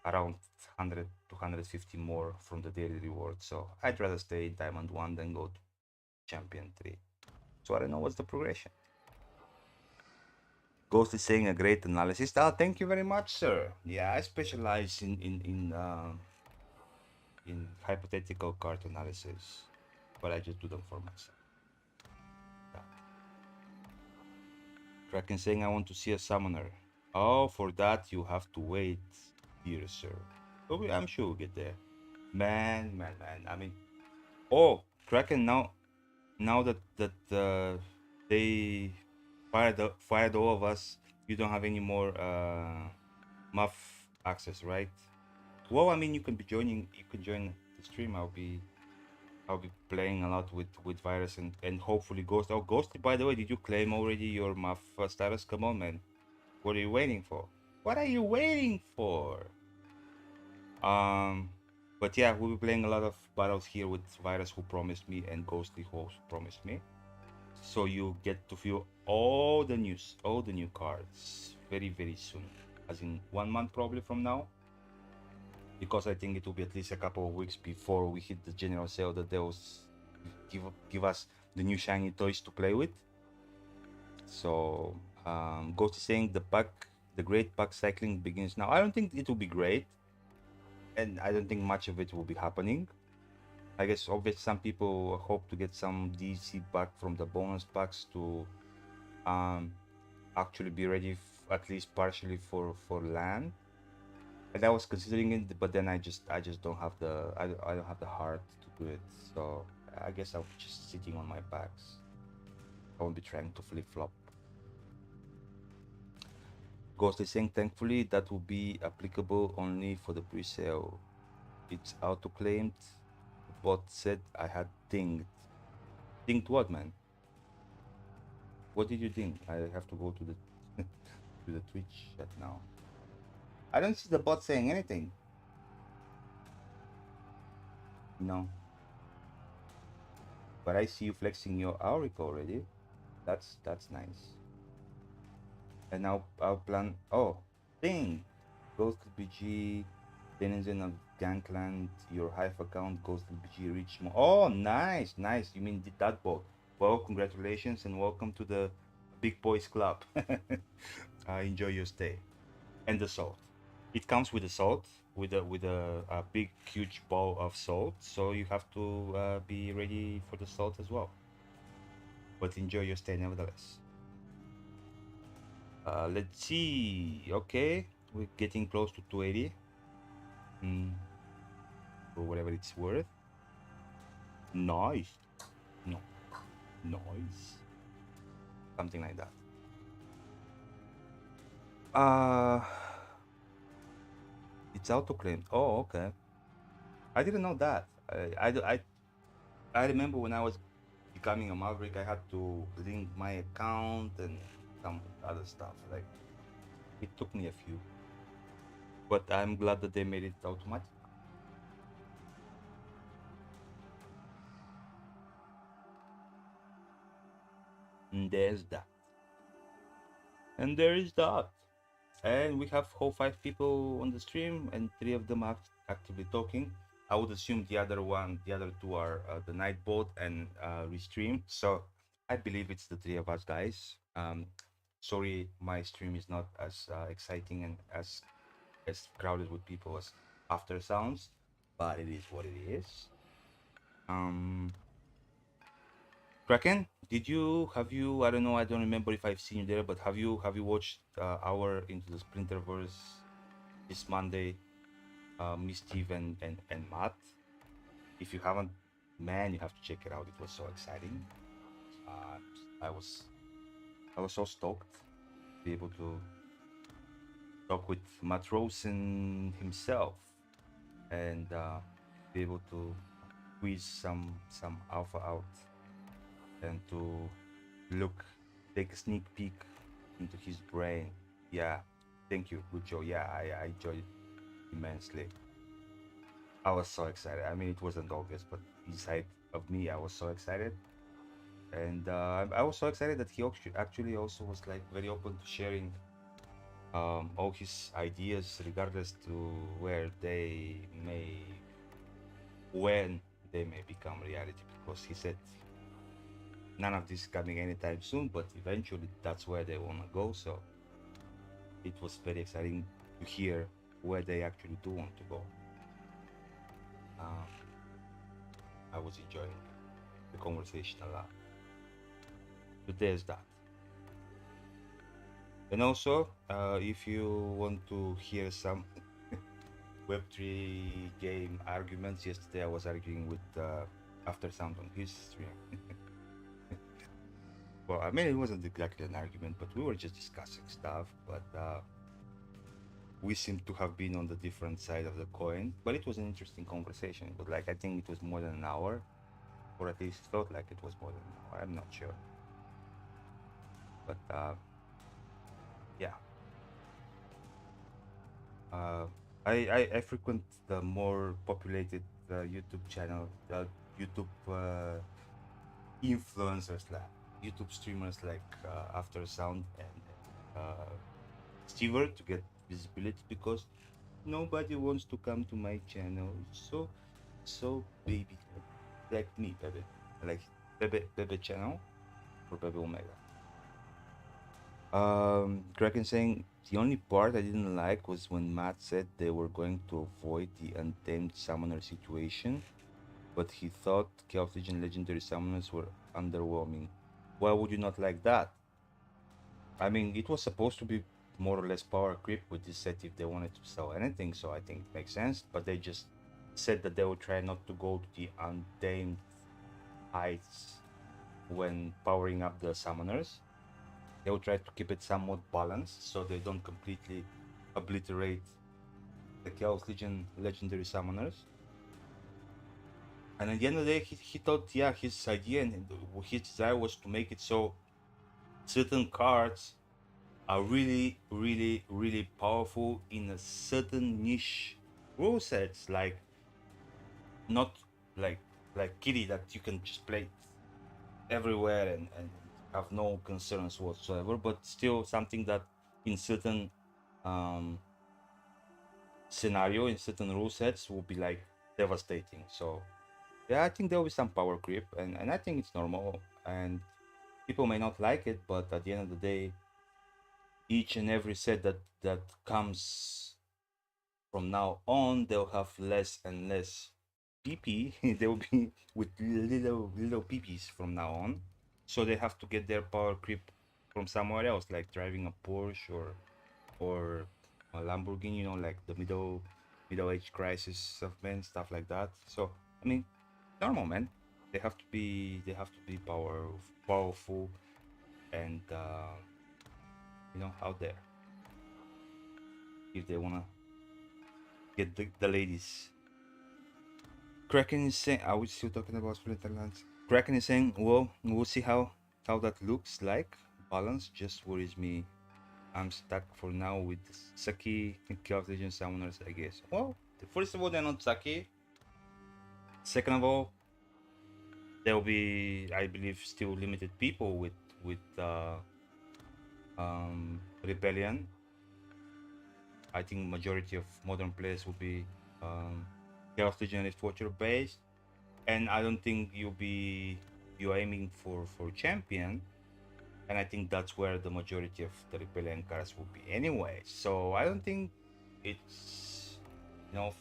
around 100 to 150 more from the daily rewards. So I'd rather stay diamond 1 than go to champion 3. So I don't know what's the progression. Ghost is saying a great analysis. Thank you very much, sir. Yeah, I specialize in hypothetical card analysis, but I just do them for myself. Yeah. Kraken saying, I want to see a summoner. Oh, for that you have to wait, dear sir. But I'm sure we'll get there. Man. I mean, oh, Kraken, now that they fired all of us, you don't have any more muff access, right? Well, I mean, you can join the stream. I'll be playing a lot with virus and hopefully Ghost. Oh, Ghost, by the way, did you claim already your muff status? Come on, man. What are you waiting for? What are you waiting for? But yeah, we'll be playing a lot of battles here with virus who promised me and Ghostly who also promised me. So you get to feel all the new cards very soon, as in 1 month probably from now, because I think it will be at least a couple of weeks before we hit the general sale that they will give us the new shiny toys to play with. So Ghost is saying the great pack cycling begins now. I don't think it will be great, and I don't think much of it will be happening. I guess obviously some people hope to get some DC back from the bonus packs to actually be ready at least partially for LAN. And I was considering it, but then I just don't have I don't have the heart to do it. So I guess I'll be just sitting on my backs. I won't be trying to flip flop. Ghost is saying thankfully that will be applicable only for the pre-sale. It's auto claimed. The bot said I had dinged. Dinged what, man? What did you ding? I have to go to the to the Twitch chat now. I don't see the bot saying anything. No. But I see you flexing your auric already. That's nice. And now I'll plan. Oh, ding! Ghost BG, denizen of Gangland. Your Hive account, Ghost BG, reach more. Oh, nice. You mean that bot? Well, congratulations and welcome to the Big Boys Club. Enjoy your stay. And the salt. It comes with the salt, with a big huge bowl of salt. So you have to be ready for the salt as well. But enjoy your stay nevertheless. Let's see. Okay, we're getting close to 280. For whatever it's worth. Nice. No. Nice. Something like that. It's auto-claimed. Oh, okay. I didn't know that. I remember when I was becoming a Maverick, I had to link my account and some other stuff. Like, it took me a few. But I'm glad that they made it automatic. And there's that. And there is that. And we have whole 5 people on the stream, and 3 of them are actively talking. I would assume the other 2 are the Nightbot and Restream. So I believe it's the 3 of us guys. Sorry, my stream is not as exciting and as crowded with people as After Sounds, but it is what it is. Kraken, I don't know, I don't remember if I've seen you there, but have you watched our Into the Splinterverse this Monday? Me, Steve, and Matt. If you haven't, man, you have to check it out. It was so exciting. I was so stoked to be able to talk with Matt Rosen himself and be able to squeeze some alpha out and to take a sneak peek into his brain. Yeah, thank you, good job. Yeah, I enjoyed it immensely. I was so excited. I mean, it wasn't obvious, but inside of me, I was so excited. And I was so excited that he actually also was like very open to sharing all his ideas, regardless to when they may become reality, because he said none of this is coming anytime soon, but eventually that's where they want to go. So it was very exciting to hear where they actually do want to go. I was enjoying the conversation a lot. But there's that. And also, if you want to hear some Web3 game arguments, yesterday I was arguing with after sound on his stream. Well, I mean, it wasn't exactly an argument, but we were just discussing stuff. But we seem to have been on the different side of the coin. But it was an interesting conversation. It was like, I think it was more than an hour, or at least felt like it was more than an hour. I'm not sure. But yeah. I frequent the more populated YouTube channel, YouTube influencers, like YouTube streamers like After Sound and Stever to get visibility, because nobody wants to come to my channel. So baby, like me, baby, like Bebe channel or Bebe Omega. Kraken saying the only part I didn't like was when Matt said they were going to avoid the untamed summoner situation, but he thought Chaos Legion legendary summoners were underwhelming. Why would you not like that? I mean, it was supposed to be more or less power creep with this set if they wanted to sell anything, so I think it makes sense, but they just said that they will try not to go to the untamed heights when powering up the summoners. They will try to keep it somewhat balanced so they don't completely obliterate the Chaos Legion legendary summoners. And at the end of the day, he thought, yeah, his idea and his desire was to make it so certain cards are really, really, really powerful in a certain niche rule sets, like not like Kitty that you can just play everywhere and have no concerns whatsoever, but still something that in certain scenario, in certain rule sets will be like devastating. So yeah, I think there will be some power creep, and I think it's normal, and people may not like it, but at the end of the day, each and every set that comes from now on, they'll have less and less PP. They will be with little PPs from now on, so they have to get their power creep from somewhere else, like driving a Porsche or a Lamborghini, you know, like the middle age crisis of men, stuff like that. So I mean, normal, man. They have to be powerful and out there if they wanna get the ladies. Kraken is saying, are we still talking about Splinterlands? Kraken is saying, well, we'll see how that looks like. Balance just worries me. I'm stuck for now with Saki and Chaos Legion summoners, I guess. Well, first of all, they're not Saki. Second of all, there will be, I believe, still limited people with Rebellion. I think majority of modern players will be Chaos Legion Rift Watcher based, and I don't think you're aiming for champion, and I think that's where the majority of the Rebellion cards will be anyway. So I don't think it's you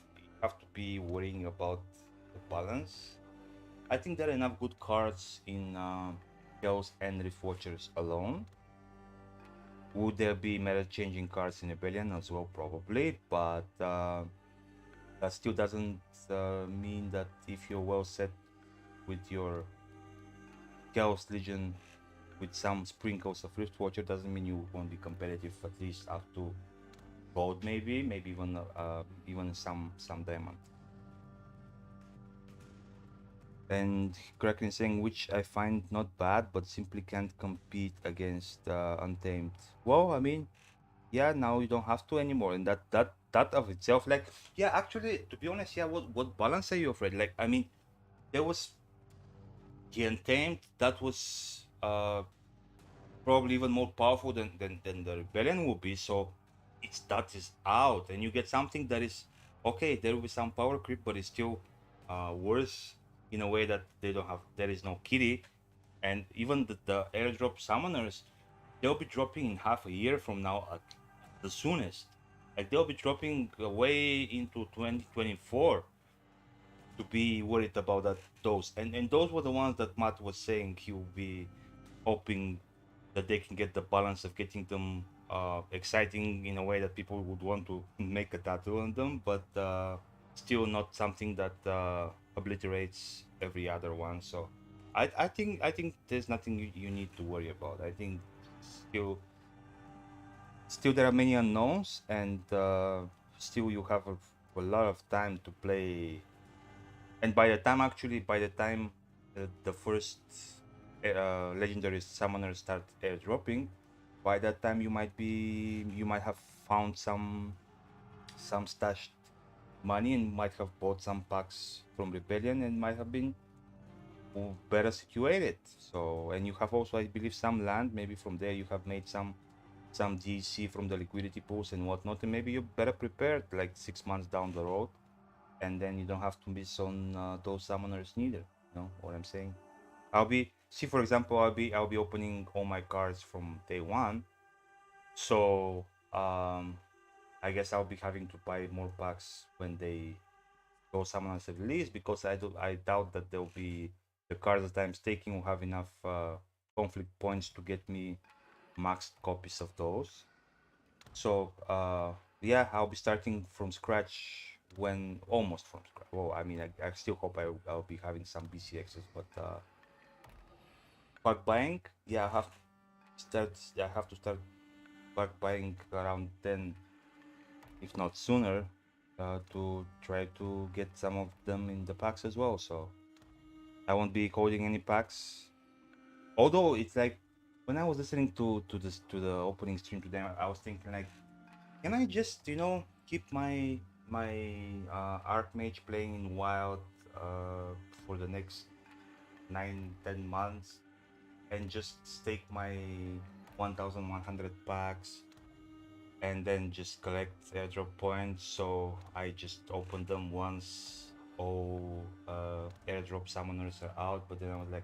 have to be worrying about the balance. I think there are enough good cards in Chaos and Rift Watchers alone. Would there be meta changing cards in Rebellion as well? Probably, but that still doesn't mean that if you're well set with your Chaos Legion with some sprinkles of Rift Watcher, doesn't mean you won't be competitive, at least up to gold, maybe even some diamond. And Kraken saying, which I find not bad, but simply can't compete against Untamed. Well, I mean, yeah, now you don't have to anymore, and that of itself, like, yeah, actually, to be honest, yeah, what balance are you afraid? Like, I mean, there was the Untamed that was probably even more powerful than the Rebellion will be. So that is out, and you get something that is okay. There will be some power creep, but it's still worse in a way that there is no kitty, and even the airdrop summoners, they'll be dropping in half a year from now at the soonest. Like, they'll be dropping way into 2024 to be worried about those, and those were the ones that Matt was saying he will be hoping that they can get the balance of getting them exciting in a way that people would want to make a tattoo on them, but still not something that obliterates every other one. So I think there's nothing you need to worry about. I think still there are many unknowns, and still you have a lot of time to play. And by the time the first legendary summoners start airdropping, by that time you might have found some stashed money and might have bought some packs from Rebellion and might have been better situated. So, and you have also, I believe, some land. Maybe from there you have made some DC from the liquidity pools and whatnot, and maybe you're better prepared like 6 months down the road, and then you don't have to miss on those summoners neither. You know what I'm saying? For example, I'll be opening all my cards from day one, so I guess I'll be having to buy more packs when those summoners are released, because I doubt that there'll be the cards that I'm staking will have enough conflict points to get me maxed copies of those. So yeah, I'll be starting from scratch, when almost from scratch. Well, I mean, I still hope I'll be having some BCXs, but pack buying, yeah, I have to start pack buying around 10, if not sooner, to try to get some of them in the packs as well. So I won't be coding any packs. Although it's like, when I was listening to the opening stream today, I was thinking like, can I just keep my Archmage playing in Wild for the next 9-10 months, and just stake my 1,100 packs and then just collect airdrop points? So I just open them once all airdrop summoners are out. But then I was like,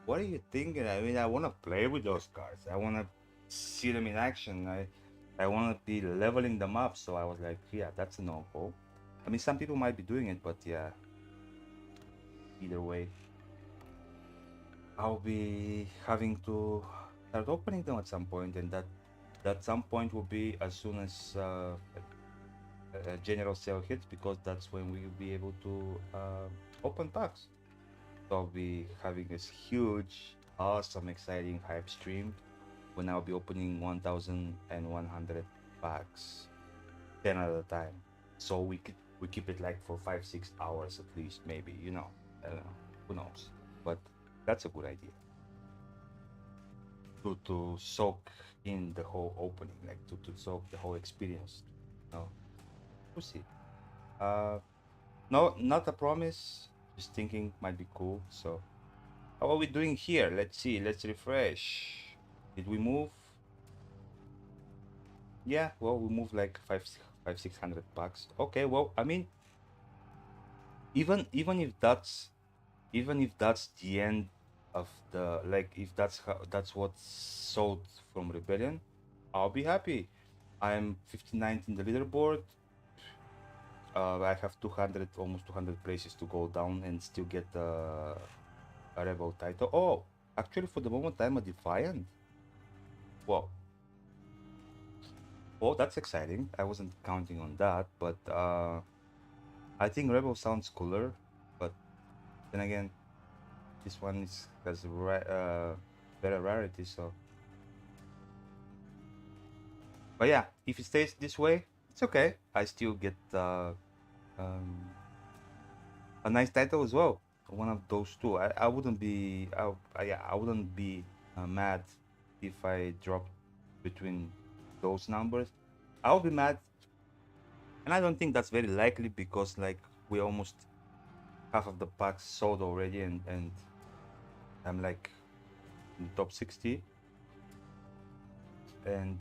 what are you thinking? I mean, I want to play with those cards. I want to see them in action. I want to be leveling them up. So I was like, yeah, that's a no-go. I mean, some people might be doing it, but yeah, either way, I'll be having to start opening them at some point, and that some point will be as soon as a general sale hits, because that's when we will be able to open packs. So I'll be having this huge, awesome, exciting hype stream when I'll be opening 1,100 packs, 10 at a time. So we keep it like for 5-6 hours at least, maybe. I don't know. Who knows? But that's a good idea. To soak in the whole opening, like to soak the whole experience. We'll see. No, not a promise. Just thinking might be cool. So, how are we doing here? Let's see. Let's refresh. Did we move? Yeah. Well, we moved like 600 bucks. Okay. Well, I mean, even if that's the end of the, like, if that's what's sold from Rebellion, I'll be happy. I'm 59th in the leaderboard. I have almost 200 places to go down and still get a rebel title. Oh, actually, for the moment, I'm a defiant. Well, that's exciting. I wasn't counting on that, but I think rebel sounds cooler. But then again, this one has better rarity, so. But yeah, if it stays this way, it's okay. I still get a nice title as well. One of those two. I wouldn't be I wouldn't be mad if I dropped between those numbers. I'll be mad, and I don't think that's very likely, because like we almost half of the packs sold already, and I'm like in the top 60, and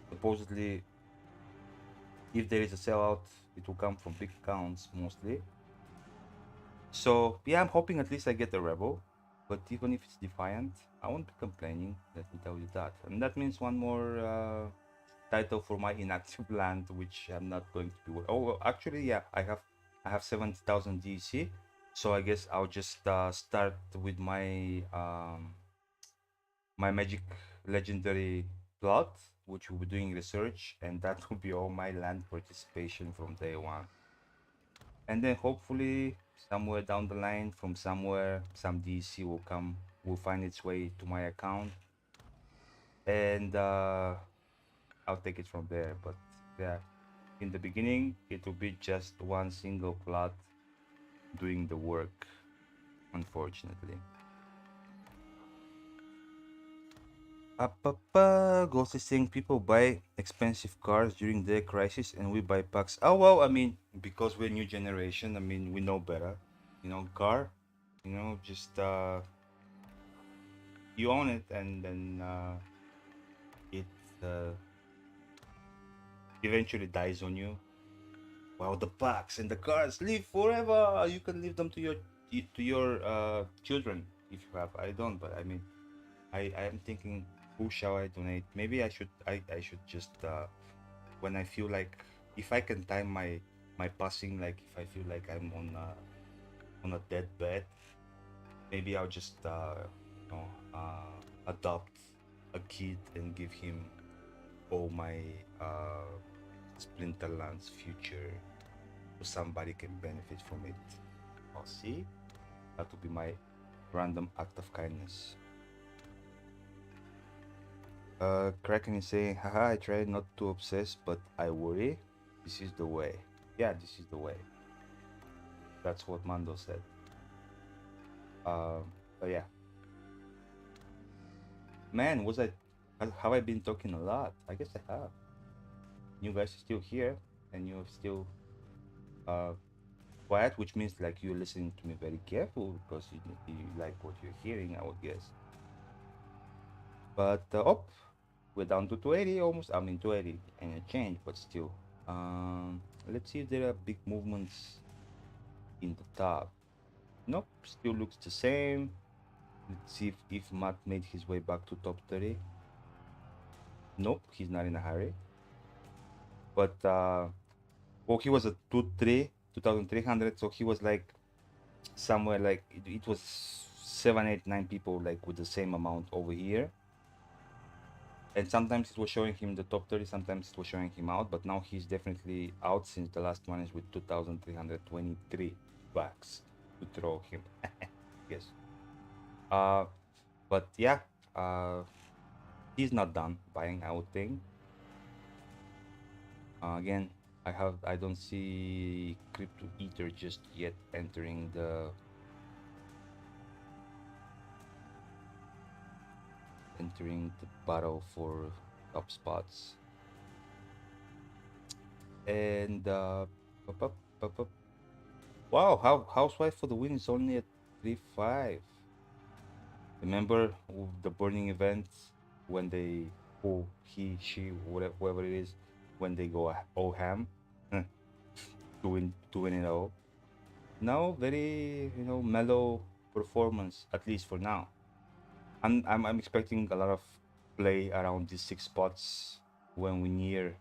supposedly if there is a sellout, it will come from big accounts mostly. So yeah, I'm hoping at least I get the rebel, but even if it's defiant, I won't be complaining. Let me tell you that, and that means one more title for my inactive land, which I'm not going to be. Oh, well, actually, yeah, I have 70,000 DC, so I guess I'll just start with my my magic legendary plot which will be doing research, and that will be all my land participation from day one. And then hopefully somewhere down the line, from somewhere, some DC will find its way to my account, and I'll take it from there. But yeah, in the beginning, it will be just one single plot doing the work, unfortunately. Ghost is saying people buy expensive cars during the crisis and we buy packs. Oh well, I mean, because we're new generation, I mean, we know better. You know, car, you know, just you own it, and then it uh, eventually dies on you. While the packs and the cars live forever. You can leave them to your children if you have. I don't, but I mean, I am thinking, who shall I donate? Maybe I should just when I feel like, if I can time my passing, like if I feel like I'm on a deathbed, maybe I'll just you know, adopt a kid and give him all my Splinterland's future, so somebody can benefit from it. I'll see. That will be my random act of kindness. Kraken is saying, haha, I try not to obsess, but I worry. This is the way. Yeah, this is the way. That's what Mando said. But yeah. Man, have I been talking a lot? I guess I have. You guys are still here, and you're still quiet, which means like you're listening to me very careful, because you like what you're hearing, I would guess. But we're down to 280 almost. I mean 280 and a change, but still. Let's see if there are big movements in the top. Nope, still looks the same. Let's see if Matt made his way back to top 30. Nope, he's not in a hurry. But well, he was at 2,300, so he was like somewhere like it was 7, 8, 9 people like with the same amount over here. And sometimes it was showing him the top 30, sometimes it was showing him out, but now he's definitely out, since the last one is with 2,323 bucks to throw him. Yes. But yeah, he's not done buying, I would think. Again, I don't see Crypto Eater just yet entering the battle for top spots. And wow, Housewife for the win is only at 3.5. Remember the burning events when they, who, he, she, whatever, whoever it is, when they go all ham to win it all. Now very, you know, mellow performance, at least for now. I'm expecting a lot of play around these 6 spots when we near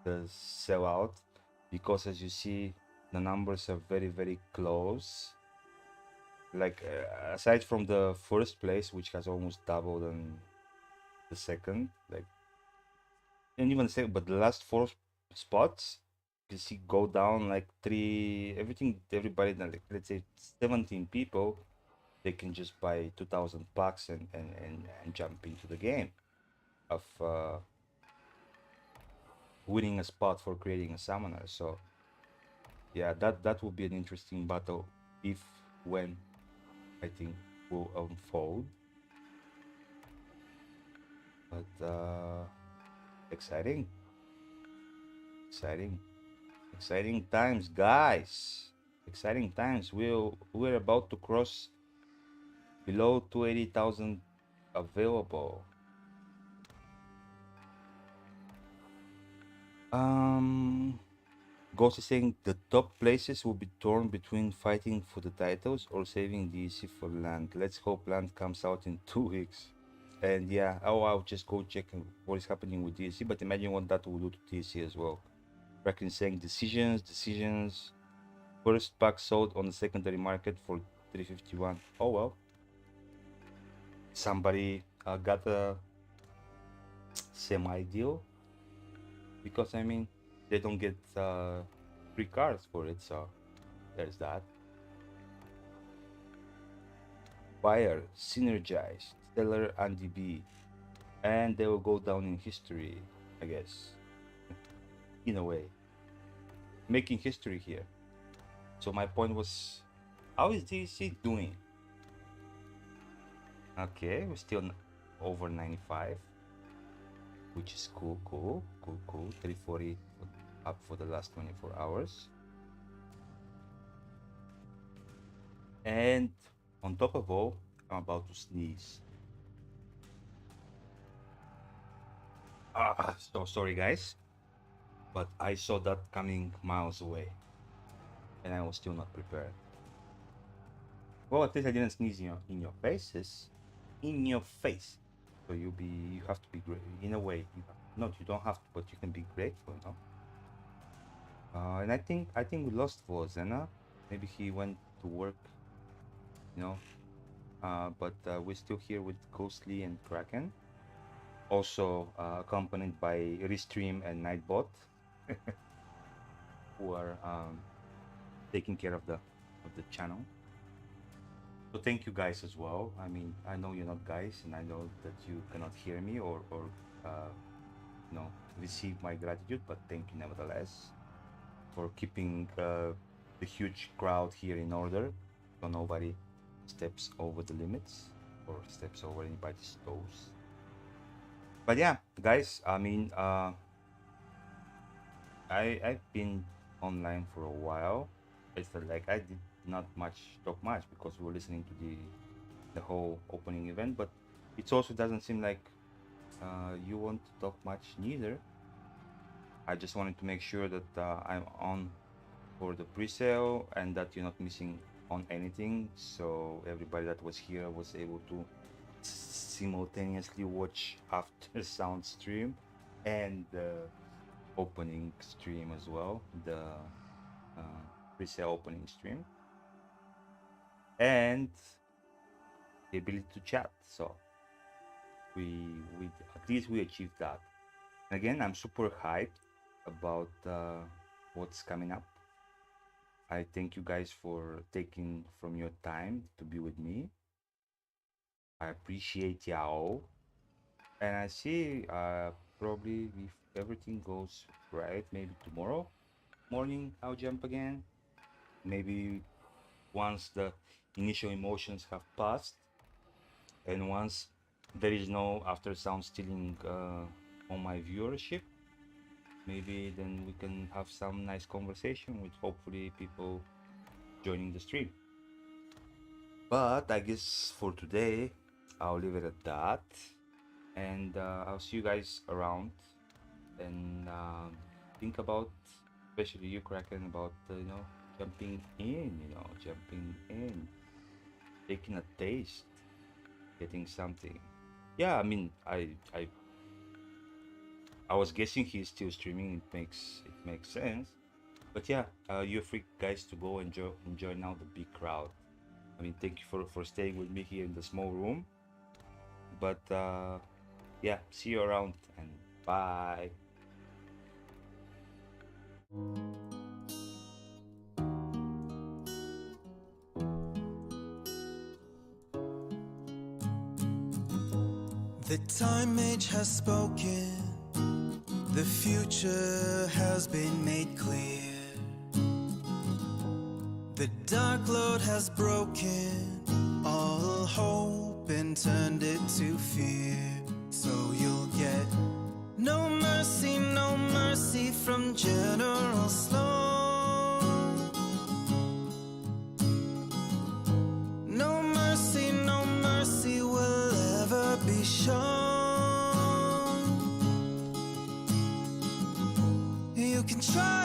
the sellout, because as you see, the numbers are very, very close. Like aside from the first place, which has almost doubled than the second, like, and even say, but the last 4 spots, you see go down like 3. Everybody, like, let's say 17 people, they can just buy 2,000 bucks and jump into the game of winning a spot for creating a summoner. So yeah, that will be an interesting battle, if when I think will unfold. But exciting times, guys. Exciting times. We're about to cross below 280,000 available. Ghost is saying the top places will be torn between fighting for the titles or saving DC for land. Let's hope land comes out in 2 weeks. And yeah, I'll just go check what is happening with DC, but imagine what that will do to DC as well. Reckon saying decisions. First pack sold on the secondary market for 351. Oh well. Somebody got semi-deal, because I mean they don't get free cards for it, so there's that. Buyer, Synergize, Stellar, and DB, and they will go down in history, I guess. In a way, making history here. So my point was, how is DC doing? Okay, we're still over 95, which is cool. 340 up for the last 24 hours. And on top of all, I'm about to sneeze. So sorry guys, but I saw that coming miles away, and I was still not prepared. Well, at least I didn't sneeze in your faces, in your face. So you have to be great in a way. You don't have to, but you can be grateful, no? And I think we lost for Zena. Maybe he went to work, you know. But we're still here with Ghostly and Kraken. Also accompanied by Restream and Nightbot, who are taking care of the channel. So thank you guys as well. I mean, I know you're not guys, and I know that you cannot hear me or you know, receive my gratitude, but thank you nevertheless for keeping the huge crowd here in order, so nobody steps over the limits or steps over anybody's toes. But yeah, guys, I mean, I've been online for a while. I felt like I did not talk much because we were listening to the whole opening event, but it also doesn't seem like you want to talk much neither. I just wanted to make sure that I'm on for the pre-sale and that you're not missing on anything, so everybody that was here was able to simultaneously watch after sound stream and the opening stream as well, the pre-sale opening stream, and the ability to chat. So we at least we achieved that. And again, I'm super hyped about what's coming up. I thank you guys for taking from your time to be with me. I appreciate y'all, and I see probably if everything goes right, maybe tomorrow morning I'll jump again. Maybe once the initial emotions have passed, and once there is no after sound stealing on my viewership, maybe then we can have some nice conversation with hopefully people joining the stream. But I guess for today I'll leave it at that, and I'll see you guys around, and think about, especially you Kraken, about you know, jumping in, taking a taste, getting something. Yeah, I mean, I was guessing he's still streaming. It makes sense. But yeah, you're free guys to go and enjoy now the big crowd. I mean, thank you for staying with me here in the small room. But yeah, see you around, and bye. The time age has spoken, the future has been made clear. The dark lord has broken all hope and turned it to fear. So you'll get no mercy from General Sloan. No mercy will ever be shown. You can try